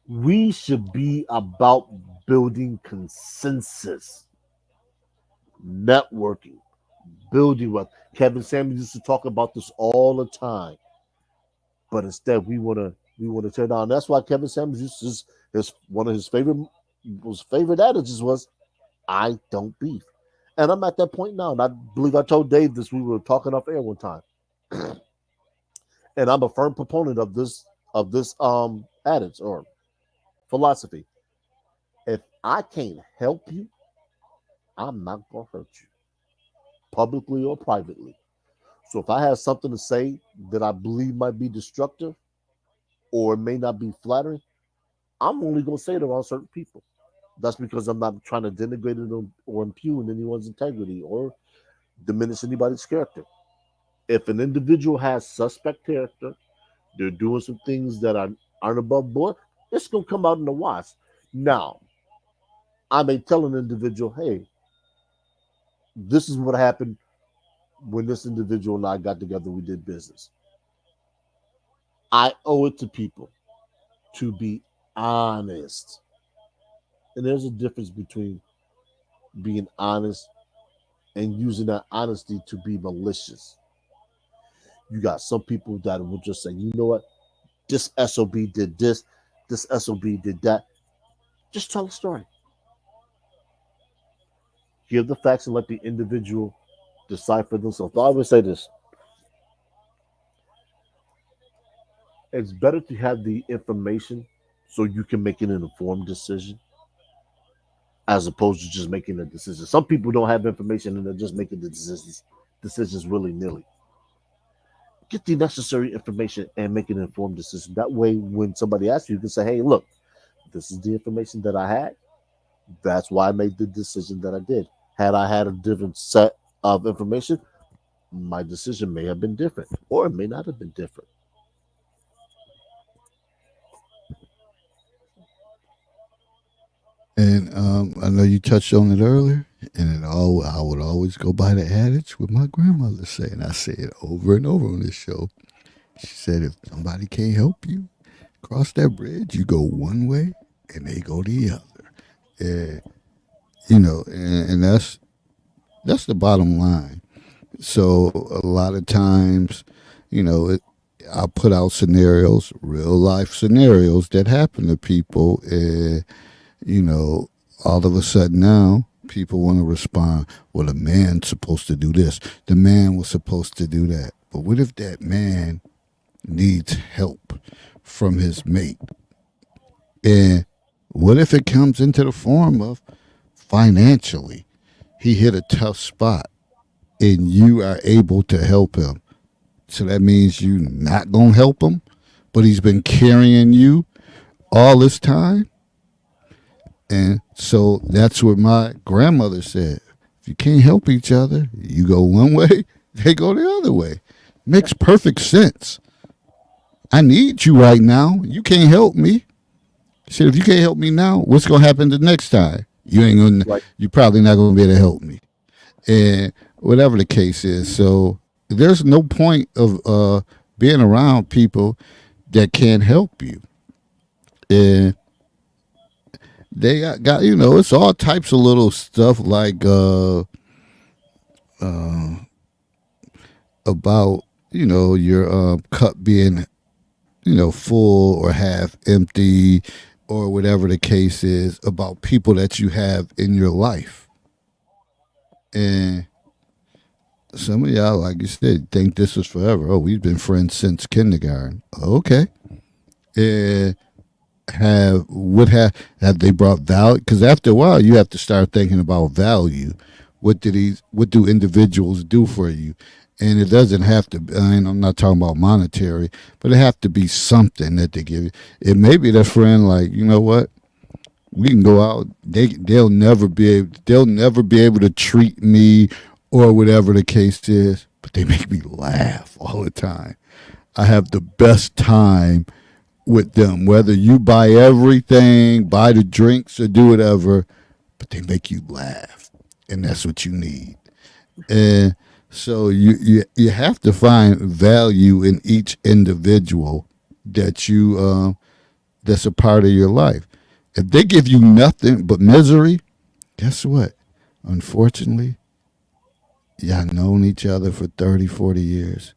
we should be about building consensus, networking, building wealth. Kevin Samuels used to talk about this all the time, but instead we want to tear down. That's why Kevin Samuels used to, his one of his favorite adages was, "I don't beef," and I'm at that point now. And I believe I told Dave this. We were talking off air one time. And I'm a firm proponent of this adage or philosophy. If I can't help you, I'm not gonna hurt you, publicly or privately. So if I have something to say that I believe might be destructive or it may not be flattering, I'm only gonna say it around certain people. That's because I'm not trying to denigrate it or impugn anyone's integrity or diminish anybody's character. If an individual has suspect character, they're doing some things that aren't above board, it's gonna come out in the wash. Now, I may tell an individual, hey, this is what happened when this individual and I got together, we did business. I owe it to people to be honest. And there's a difference between being honest and using that honesty to be malicious. You got some people that will just say, you know what, this SOB did this SOB did that. Just tell a story. Give the facts and let the individual decide for themselves. I always say this: it's better to have the information so you can make an informed decision as opposed to just making a decision. Some people don't have information and they're just making the decisions willy nilly. Get the necessary information and make an informed decision. That way, when somebody asks you, you can say, "Hey, look, this is the information that I had. That's why I made the decision that I did. Had I had a different set of information, my decision may have been different, or it may not have been different." And I know you touched on it earlier, and I would always go by the adage with my grandmother say, and I say it over and over on this show. She said, if somebody can't help you cross that bridge, you go one way and they go the other. Yeah, and that's the bottom line. So a lot of times, you know, it, I'll put out scenarios, real life scenarios that happen to people, and you know, all of a sudden now people want to respond. Well, the man's supposed to do this. The man was supposed to do that. But what if that man needs help from his mate? And what if it comes into the form of financially? He hit a tough spot and you are able to help him. So that means you not gonna help him, but he's been carrying you all this time. And so that's what my grandmother said. If you can't help each other, you go one way, they go the other way. Makes perfect sense. I need you right now. You can't help me. She said, if you can't help me now, what's gonna happen the next time? You ain't gonna. Right. You probably not gonna be able to help me. And whatever the case is, so there's no point of being around people that can't help you. And they got it's all types of little stuff like about your cup being full or half empty or whatever the case is about people that you have in your life. And some of y'all, like you said, think this was forever. Oh, we've been friends since kindergarten. Okay. And have they brought value? Because after a while, you have to start thinking about value. What do individuals do for you? And it doesn't have to. And I'm not talking about monetary, but it have to be something that they give you. It may be that friend, like you know what, we can go out. They'll never be able to treat me or whatever the case is. But they make me laugh all the time. I have the best time with them, whether you buy everything, buy the drinks, or do whatever, but they make you laugh, and that's what you need. And so you have to find value in each individual that you that's a part of your life. If they give you nothing but misery, guess what? Unfortunately, y'all known each other for 30, 40 years.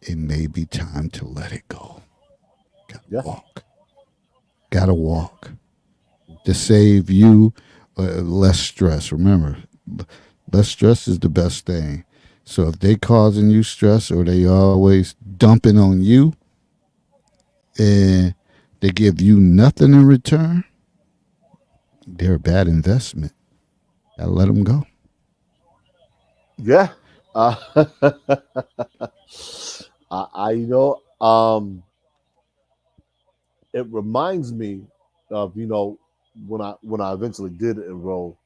It may be time to let it go. Gotta Yeah. walk. Gotta walk to save you less stress. Remember, less stress is the best thing. So if they causing you stress or they always dumping on you and they give you nothing in return, they're a bad investment. Gotta let them go. Yeah. Uh, I it reminds me of when I eventually did enroll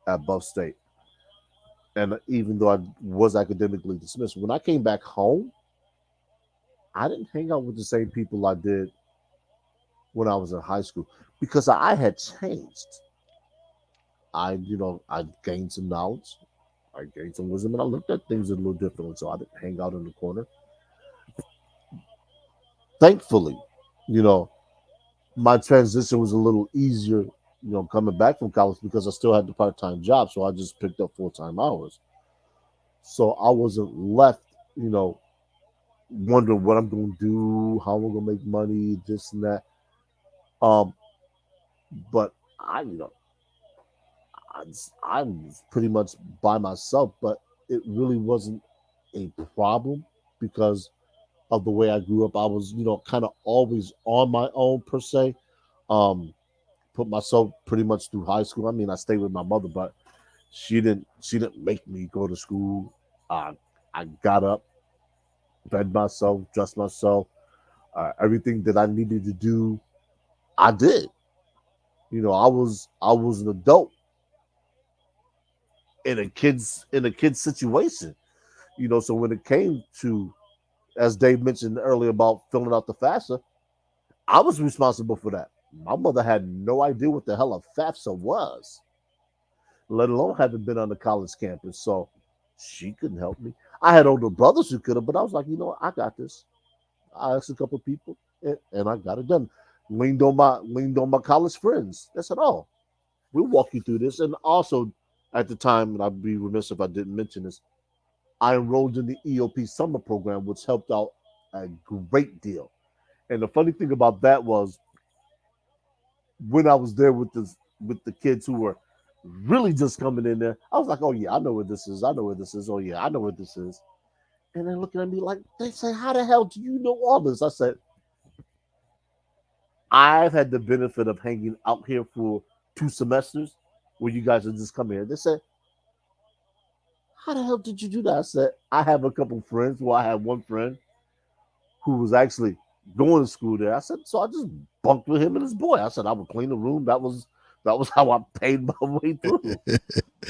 at Buff State, and even though I was academically dismissed, when I came back home, I didn't hang out with the same people I did when I was in high school because I had changed. I gained some knowledge, I gained some wisdom, and I looked at things a little differently. So I didn't hang out in the corner. Thankfully, you know, my transition was a little easier, coming back from college because I still had the part-time job, so I just picked up full-time hours. So I wasn't left, you know, wondering what I'm going to do, how I'm going to make money, this and that. Um, but I was pretty much by myself, but it really wasn't a problem because of the way I grew up. I was, kind of always on my own per se. Um, Put myself pretty much through high school. I mean, I stayed with my mother, but she didn't make me go to school. I got up, fed myself, dressed myself, everything that I needed to do, I did. I was an adult in a kid's situation. So when it came to, as Dave mentioned earlier about filling out the FAFSA, I was responsible for that. My mother had no idea what the hell a FAFSA was, let alone having been on the college campus. So she couldn't help me. I had older brothers who could have, but I was like, what, I got this. I asked a couple of people, and I got it done. Leaned on my college friends. That's it all. We'll walk you through this. And also, at the time, and I'd be remiss if I didn't mention this, I enrolled in the EOP summer program, which helped out a great deal. And the funny thing about that was when I was there with the kids who were really just coming in there, I was like, "Oh yeah, I know what this is. I know what this is. Oh yeah, I know what this is." And they're looking at me like they say, "How the hell do you know all this?" I said, "I've had the benefit of hanging out here for 2 semesters, where you guys are just coming here." They said, "How the hell did you do that?" I said, "I have a couple friends. Well, I have one friend who was actually going to school there." I said, "So I just bunked with him and his boy." I said, "I would clean the room. That was how I paid my way through."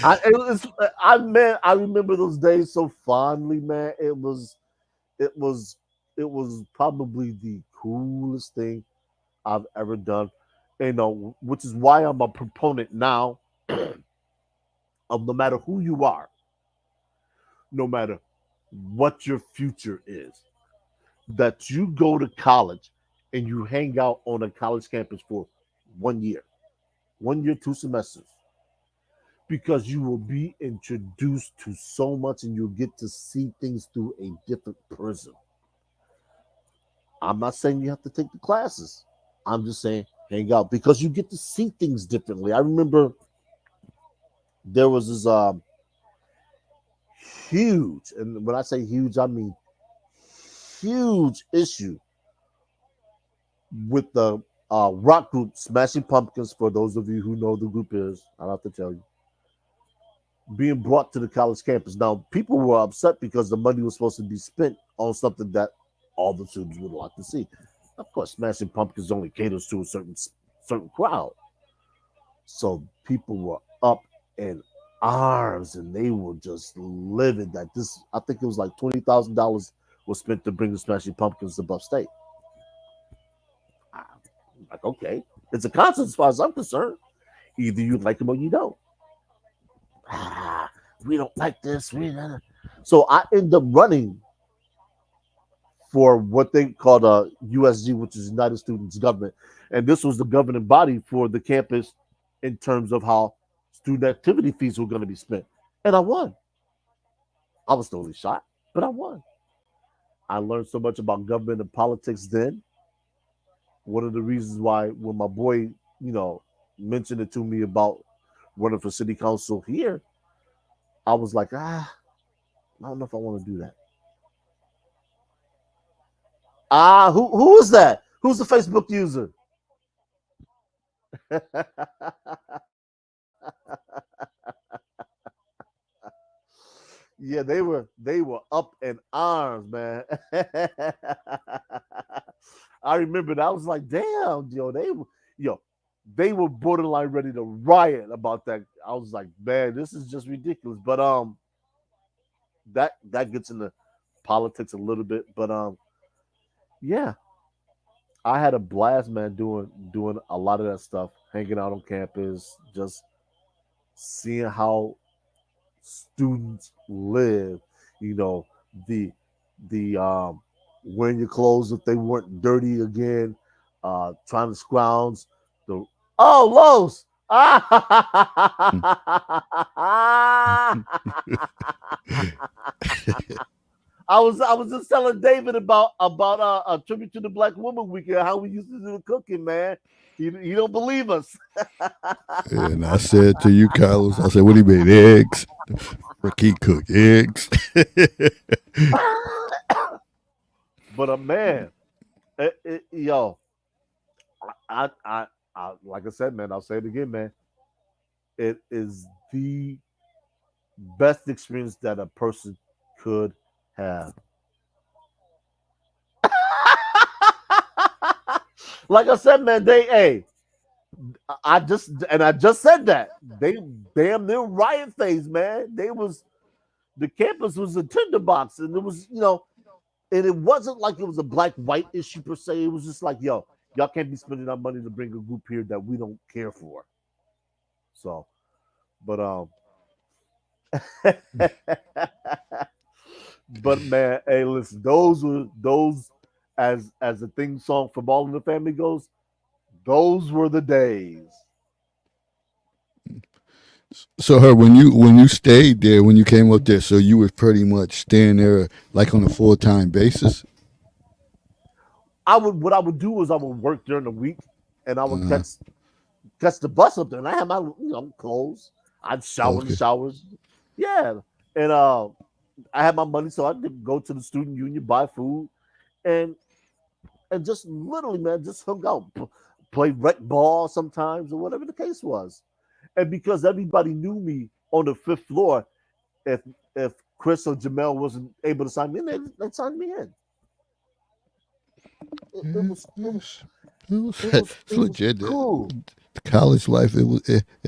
I remember those days so fondly, man. It was it was probably the coolest thing I've ever done. Which is why I'm a proponent now of, no matter who you are, no matter what your future is, that you go to college and you hang out on a college campus for 1 year, 1 year, 2 semesters, because you will be introduced to so much and you'll get to see things through a different prism. I'm not saying you have to take the classes. I'm just saying hang out because you get to see things differently. I remember there was this huge, and when I say huge, I mean huge issue with the rock group Smashing Pumpkins. For those of you who know the group is, I don't have to tell you, being brought to the college campus. Now, people were upset because the money was supposed to be spent on something that all the students would like to see. Of course, Smashing Pumpkins only caters to a certain crowd, so people were up in arms and they were just livid that this. I think it was like $20,000 was spent to bring the Smashing Pumpkins to Buff State. I'm like, okay, it's a concert as far as I'm concerned. Either you like them or you don't. Ah, we don't like this. So I end up running for what they called a USG, which is United Students Government, and this was the governing body for the campus in terms of how student activity fees were going to be spent. And I won. I was totally shocked, but I won. I learned so much about government and politics then. One of the reasons why, when my boy, you know, mentioned it to me about running for city council here, I was like, I don't know if I want to do that. Who is that? Who's the Facebook user? Yeah, they were up in arms, man. I remember that. I was like, damn, yo, they were borderline ready to riot about that. I was like, man, this is just ridiculous. But that gets into politics a little bit. But yeah, I had a blast, man, doing a lot of that stuff, hanging out on campus, just seeing how students live. You know, the the wearing your clothes if they weren't dirty again, trying to scrounge the Lowe's. I was just telling David about a tribute to the Black Woman Weekend, how we used to do the cooking, man. You don't believe us. And I said to you, Carlos, I said, what do you mean, eggs? Frick, he cook eggs. But man, yo, like I said, man, I'll say it again, man. It is the best experience that a person could have. Like I said, man, I just said that they damn near riot phase, man. The campus was a tinderbox, and it was and it wasn't like it was a black white issue per se. It was just like, yo, y'all can't be spending our money to bring a group here that we don't care for. So, but but man, hey, listen, those as the theme song from All in the Family goes. Those were the days. So, her, when you stayed there, when you came up there, so you was pretty much staying there like on a full time basis. What I would do is I would work during the week, and I would Uh, catch the bus up there, and I had my clothes. I'd shower in the okay. showers, yeah, and I had my money, so I'd go to the student union, buy food, and just literally, man, just hung out, play rec ball sometimes, or whatever the case was. And because everybody knew me on the fifth floor, if Chris or Jamel wasn't able to sign me in, they'd sign me in. It, it Yeah, was it was it was it's it was legit. cool. The college life, it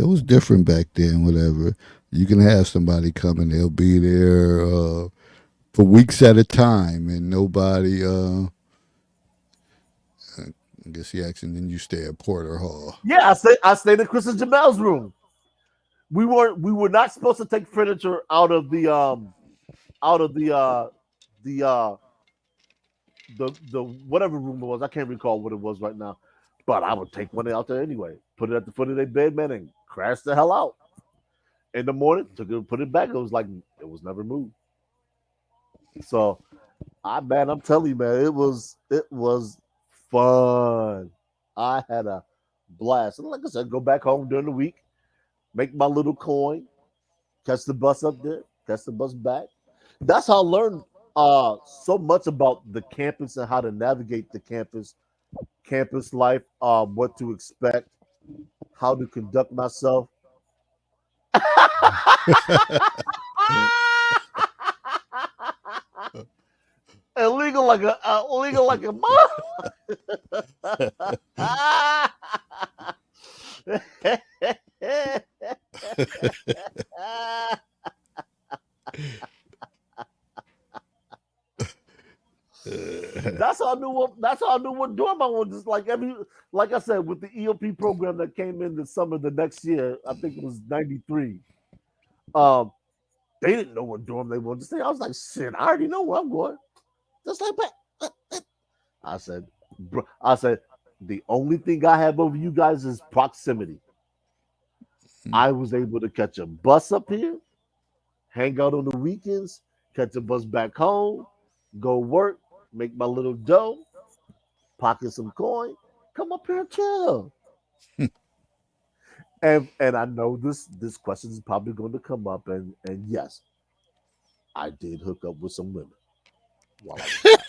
was different back then. Whatever, you can have somebody come and they'll be there for weeks at a time, and nobody. I guess he asked, and then you stay at Porter Hall. Yeah, I stayed in Chris and Jamel's room. We were not supposed to take furniture out of the the whatever room it was. I can't recall what it was right now, but I would take one out there anyway. Put it at the foot of their bed, man, and crash the hell out. In the morning, took it, put it back. It was like it was never moved. So I'm telling you, man, it was fun. I had a blast, and like I said, go back home during the week, make my little coin, catch the bus up there, catch the bus back. That's how I learned so much about the campus and how to navigate the campus life, what to expect, how to conduct myself. Illegal like a mom. That's how I knew what dorm I was. Just like I said, with the EOP program that came in the summer the next year, I think it was '93. Um, they didn't know what dorm they wanted to stay. I was like, shit, I already know where I'm going. Just like that. I said, I said, the only thing I have over you guys is proximity. I was able to catch a bus up here, hang out on the weekends, catch a bus back home, go work, make my little dough, pocket some coin, come up here and chill. And I know this question is probably going to come up, and yes, I did hook up with some women while I was back.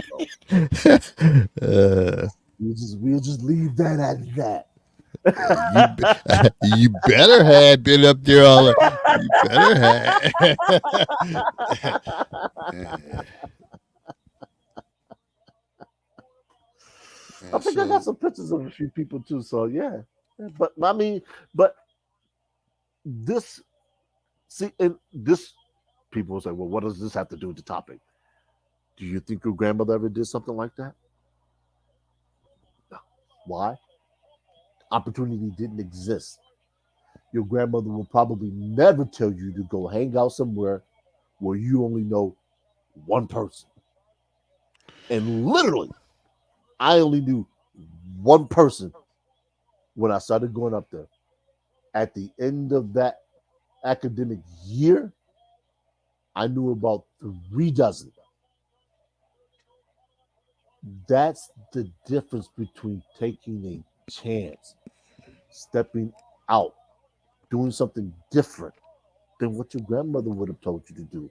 So uh, we'll just leave that at that. you you better have been up there all. You better have. I think I got So some pictures of a few people too. So yeah. But I mean, but this see, and this people will say, well, what does this have to do with the topic? Do you think your grandmother ever did something like that? No. Why? Opportunity didn't exist. Your grandmother will probably never tell you to go hang out somewhere where you only know one person. And literally, I only knew one person when I started going up there. At the end of that academic year, I knew about 3 dozen. That's the difference between taking a chance, stepping out, doing something different than what your grandmother would have told you to do.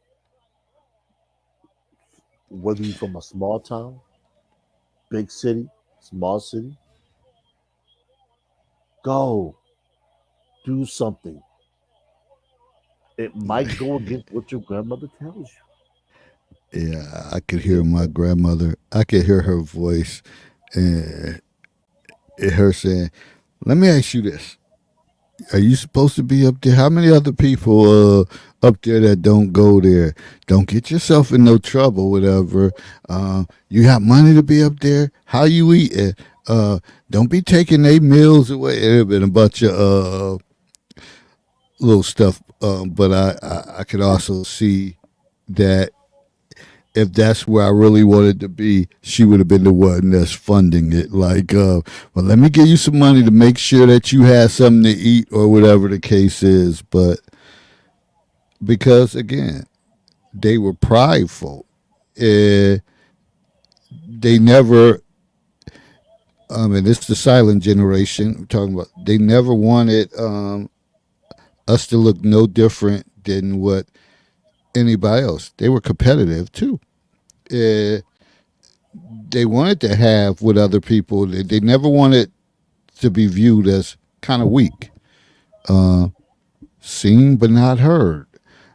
Whether you're from a small town, big city, small city, go do something. It might go against what your grandmother tells yeah, I could hear you. my grandmother. I could hear her voice, and her saying, "Let me ask you this: are you supposed to be up there? How many other people up there that don't go there? Don't get yourself in no trouble, whatever. You have money to be up there. How you eating? Don't be taking their meals away. It been a bunch of little stuff, but I could also see that if that's where I really wanted to be, she would have been the one that's funding it. Like, well, let me give you some money to make sure that you have something to eat or whatever the case is. But because again, they were prideful. Uh, they never. I mean, it's the silent generation we're talking about. They never wanted us to look no different than what anybody else. They were competitive too. Uh, they wanted to have with other people. They never wanted to be viewed as kind of weak, uh, seen but not heard.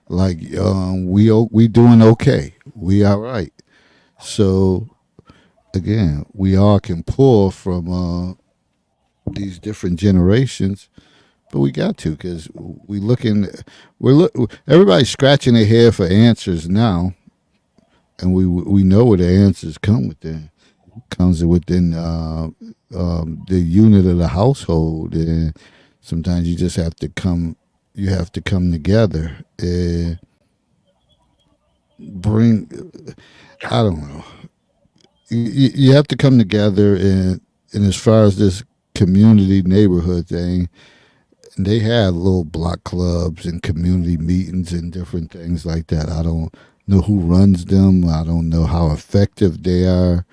Like we doing okay, we all right. So again, we all can pull from these different generations, but we got to because we looking, we're look, everybody's scratching their head for answers now, and we know where the answers come within. Comes within the unit of the household, and sometimes you just have to come. You have to come together and bring. I don't know. You have to come together, and as far as this community neighborhood thing, they have little block clubs and community meetings and different things like that. I don't know who runs them. I don't know how effective they are,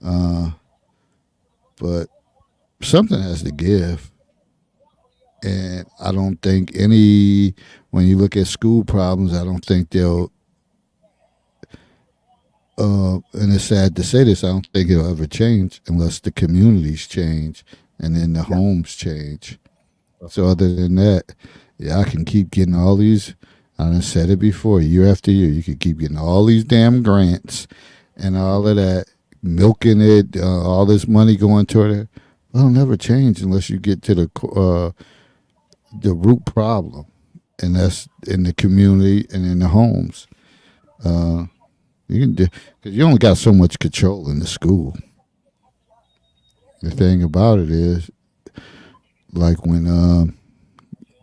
uh, but something has to give. And I don't think any, when you look at school problems, I don't think they'll, and it's sad to say this, I don't think it'll ever change unless the communities change and then the Yeah. homes change. So other than that, yeah, I can keep getting all these. I done said it before, year after year. You could keep getting all these damn grants and all of that, milking it, all this money going toward it. Well, it'll never change unless you get to the root problem, and that's in the community and in the homes. Uh, you can because you only got so much control in the school. The thing about it is, like when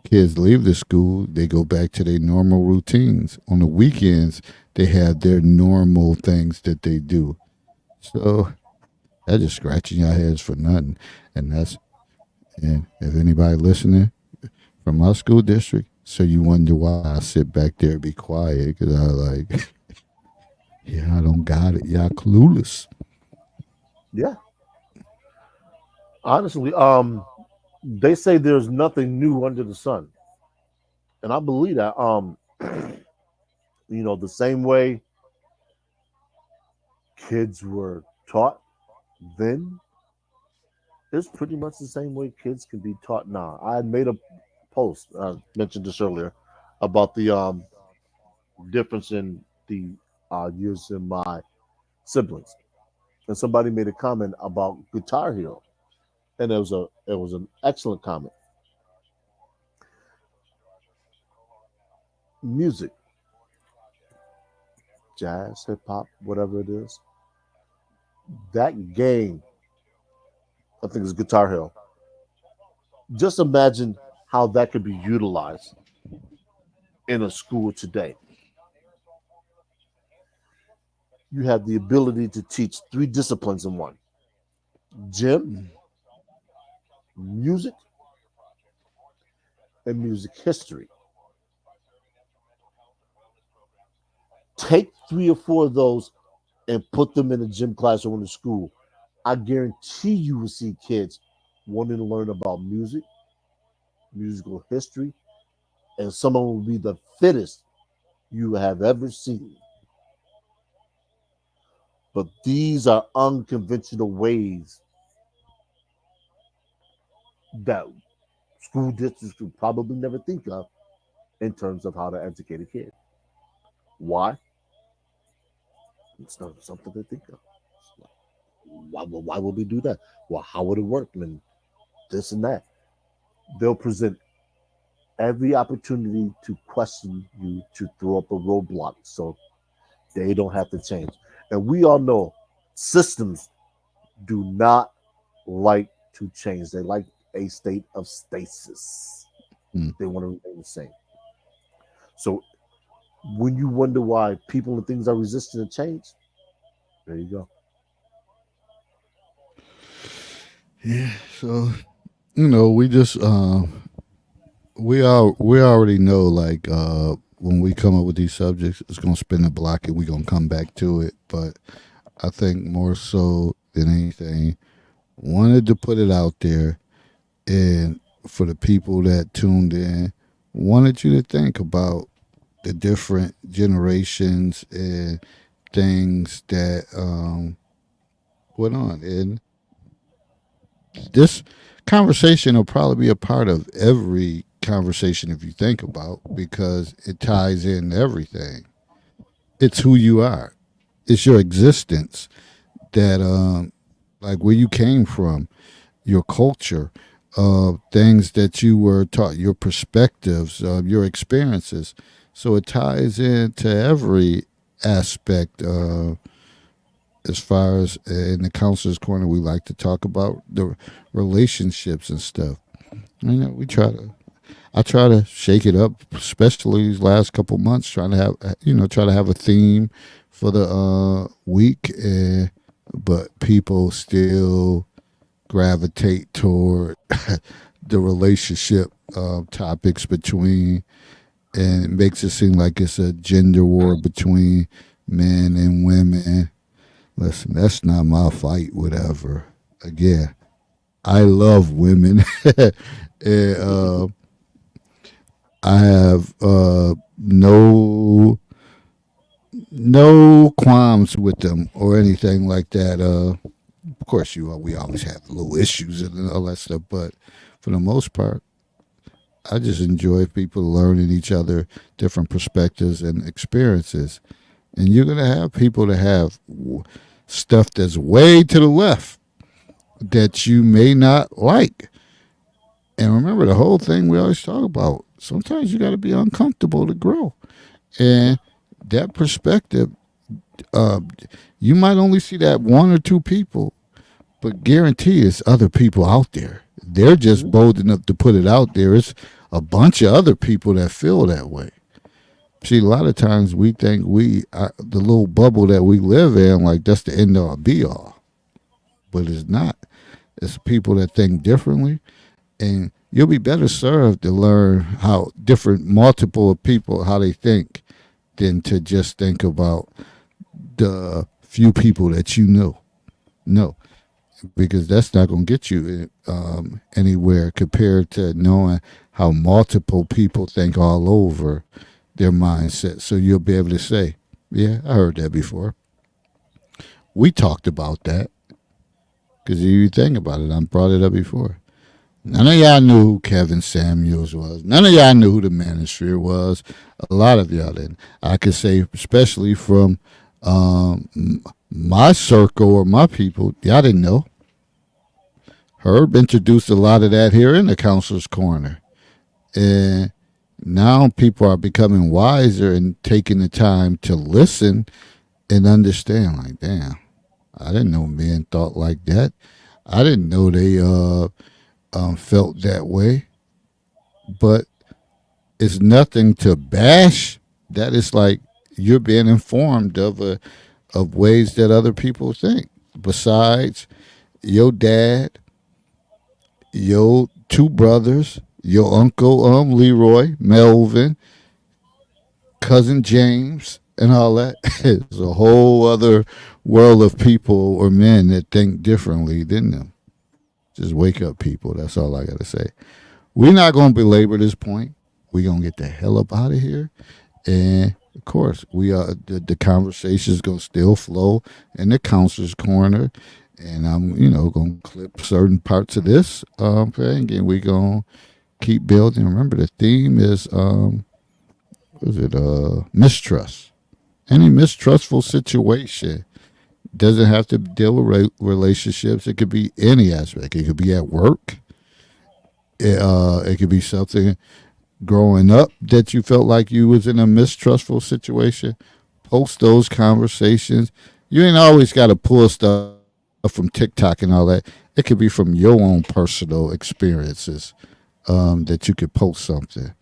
kids leave the school, they go back to their normal routines. On the weekends, they have their normal things that they do. So that's just scratching your heads for nothing. And that's and if anybody listening from my school district, so you wonder why I sit back there and be quiet because I like, yeah, I don't got it. Y'all clueless. Yeah. Honestly, they say there's nothing new under the sun, and I believe that. The same way kids were taught then, it's pretty much the same way kids can be taught now. I had made a post, mentioned this earlier, about the difference in the years in my siblings, and somebody made a comment about Guitar Hero, and it was an excellent comment. Music, jazz, hip hop, whatever it is, that game, I think it's Guitar Hero. Just imagine how that could be utilized in a school today. You have the ability to teach three disciplines in one: gym, music, and music history. Take three or four of those and put them in a gym class or in a school. I guarantee you will see kids wanting to learn about music, musical history, and some of them will be the fittest you have ever seen. But these are unconventional ways that school districts would probably never think of in terms of how to educate a kid. Why? It's not something to think of. Why would we do that? Well, how would it work? And this and that. They'll present every opportunity to question you, to throw up a roadblock so they don't have to change. And we all know systems do not like to change. They like a state of stasis. Mm. They want to remain the same. So when you wonder why people and things are resistant to change, there you go. Yeah. So we just we already know like when we come up with these subjects, it's gonna spin the block and we're gonna come back to it. But I think more so than anything, wanted to put it out there, and for the people that tuned in, wanted you to think about the different generations and things that went on. And this conversation will probably be a part of every conversation if you think about, because it ties in everything. It's who you are. It's your existence that like where you came from, your culture, things that you were taught, your perspectives, your experiences. So it ties into every aspect. As far as in the counselor's corner, we like to talk about the relationships and stuff. We try to. I try to shake it up, especially these last couple months, trying to have try to have a theme for the week, but people still gravitate toward the relationship topics between, and it makes it seem like it's a gender war between men and women. Listen, that's not my fight. Whatever. Again, I love women, and I have no qualms with them or anything like that. Of course, we always have little issues and all that stuff, but for the most part, I just enjoy people learning each other, different perspectives and experiences. And you're gonna have people that have stuff that's way to the left that you may not like. And remember the whole thing we always talk about. Sometimes you got to be uncomfortable to grow, and that perspective, uh, you might only see that one or two people, but guarantee it's other people out there. They're just Mhm. bold enough to put it out there. It's a bunch of other people that feel that way. See, a lot of times we think the little bubble that we live in, like that's the end all be all, but it's not. It's people that think differently, and you'll be better served to learn how different multiple of people how they think than to just think about the few people that you know. No, because that's not going to get you anywhere compared to knowing how multiple people think all over. their mindset. So you'll be able to say, yeah, I heard that before. We talked about that because you think about it, I brought it up before. None of y'all knew who Kevin Samuels was. None of y'all knew who the Manosphere was. A lot of y'all didn't. I could say, especially from um, my circle or my people, y'all didn't know. Herb introduced a lot of that here in the Counselor's Corner. And now people are becoming wiser and taking the time to listen and understand, like, damn, I didn't know men thought like that. I didn't know they felt that way. But it's nothing to bash. That is like you're being informed of ways that other people think. Besides your dad, your two brothers, your uncle Leroy, Melvin, cousin James, and all that. It's a whole other world of people or men that think differently than them. Just wake up, people. That's all I got to say. We're not going to belabor this point. We're going to get the hell up out of here. And of course, we are the conversation is going to still flow in the Counselor's Corner. And I'm, going to clip certain parts of this thing. And we're going to keep building. Remember, the theme is, mistrust. Any mistrustful situation doesn't have to deal with relationships. It could be any aspect. It could be at work. It could be something growing up that you felt like you was in a mistrustful situation. Post those conversations. You ain't always got to pull stuff from TikTok and all that. It could be from your own personal experiences that you could post something.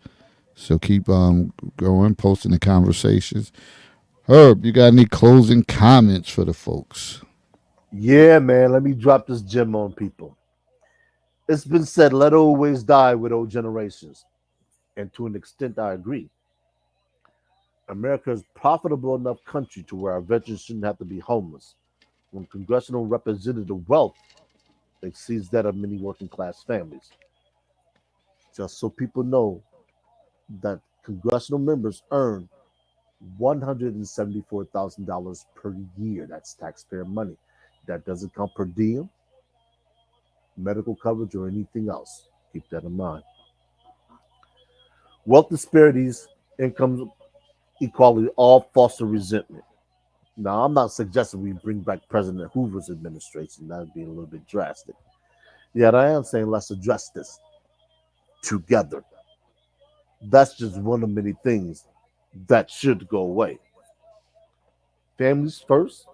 So keep going, posting the conversations. Herb, you got any closing comments for the folks? Yeah, man. Let me drop this gem on people. It's been said, let always die with old generations. And to an extent, I agree. America is a profitable enough country to where our veterans shouldn't have to be homeless. When congressional representative wealth exceeds that of many working class families. Just so people know that congressional members earn $174,000 per year. That's taxpayer money. That doesn't count per diem, medical coverage, or anything else. Keep that in mind. Wealth disparities, income equality, all foster resentment. Now, I'm not suggesting we bring back President Hoover's administration. That would be a little bit drastic. Yet I am saying let's address this together. That's just one of many things that should go away. Families first,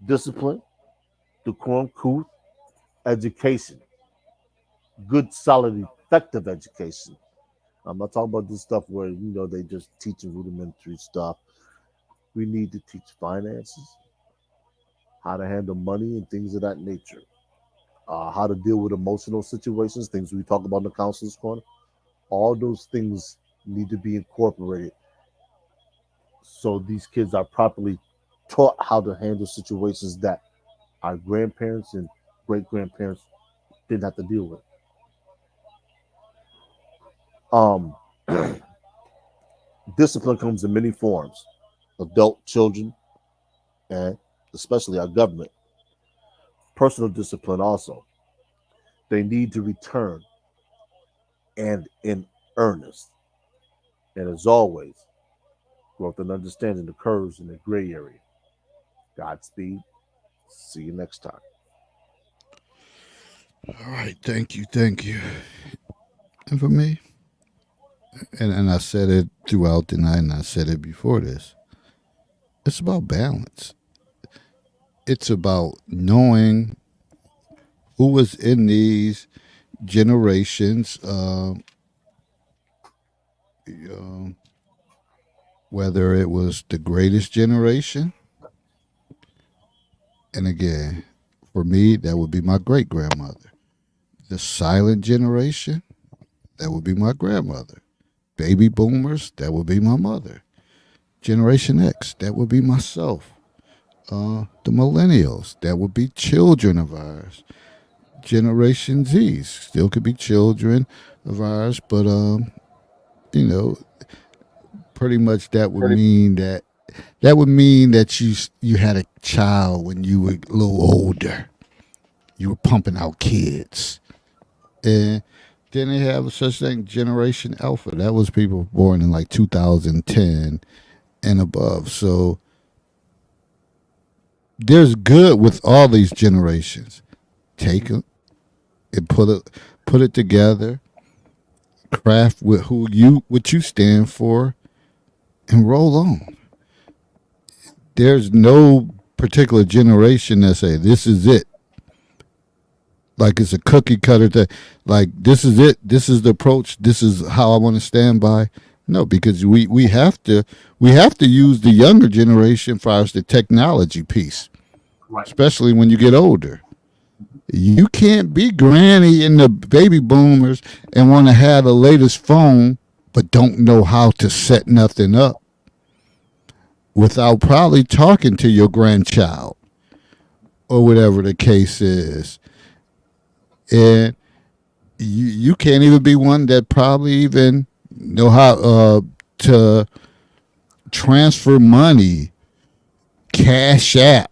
discipline, decorum, truth, education, good, solid, effective education. I'm not talking about this stuff where they just teaching rudimentary stuff. We need to teach finances, how to handle money, and things of that nature. How to deal with emotional situations, things we talk about in the counselor's corner. All those things need to be incorporated so these kids are properly taught how to handle situations that our grandparents and great grandparents didn't have to deal with. Um, Discipline comes in many forms: adult, children, and especially our government. Personal discipline also. They need to return and in earnest. And as always, growth and understanding occurs in the gray area. Godspeed. See you next time. All right, thank you, thank you. And for me, and I said it throughout the night, and I said it before this. It's about balance. It's about knowing who was in these generations, uh, whether it was the greatest generation, and again, for me, that would be my great grandmother. The silent generation, that would be my grandmother. Baby boomers, that would be my mother. Generation X, that would be myself. The millennials, that would be children of ours. Generation Z's still could be children of ours, but you know, pretty much that would mean that you had a child when you were a little older. You were pumping out kids, and then they have such thing, Generation Alpha. That was people born in like 2010 and above. So there's good with all these generations. Take them and put it together. Craft with what you stand for, and roll on. There's no particular generation that say this is it. Like it's a cookie cutter thing. Like this is it. This is the approach. This is how I want to stand by. No, because we have to use the younger generation for us the technology piece, Right. especially when you get older. You can't be granny and the baby boomers and want to have the latest phone, but don't know how to set nothing up without probably talking to your grandchild or whatever the case is. And you can't even be one that probably even know how to transfer money, cash app,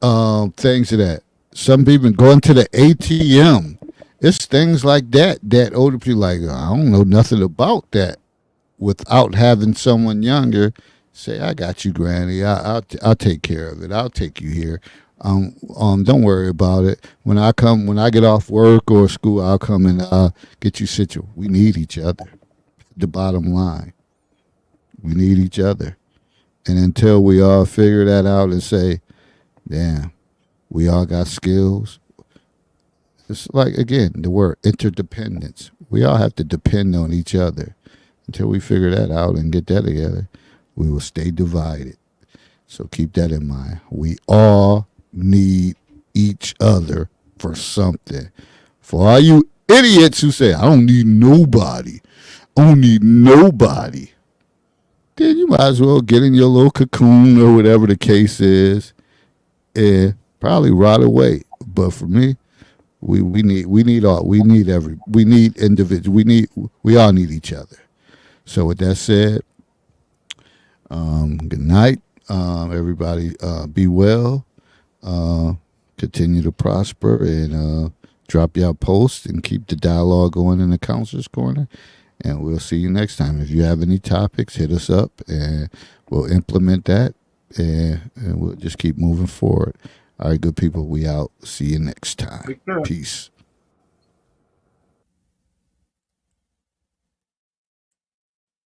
things of that. Some people going to the ATM. It's things like that older people like, I don't know nothing about that. Without having someone younger say, I got you, Granny. I'll take care of it. I'll take you here. Don't worry about it. When I get off work or school, I'll come and get you situated. We need each other. The bottom line, we need each other. And until we all figure that out and say, damn, we all got skills. It's like, again, the word interdependence. We all have to depend on each other. Until we figure that out and get that together, we will stay divided. So keep that in mind. We all need each other for something. For all you idiots who say, I don't need nobody, then you might as well get in your little cocoon or whatever the case is and probably rot away. But for me, we need individuals. We all need each other. So with that said, good night. Everybody be well. Continue to prosper and drop your posts and keep the dialogue going in the Counselor's Corner. And we'll see you next time. If you have any topics, hit us up and we'll implement that and we'll just keep moving forward. All right, good people. We out. See you next time. Peace.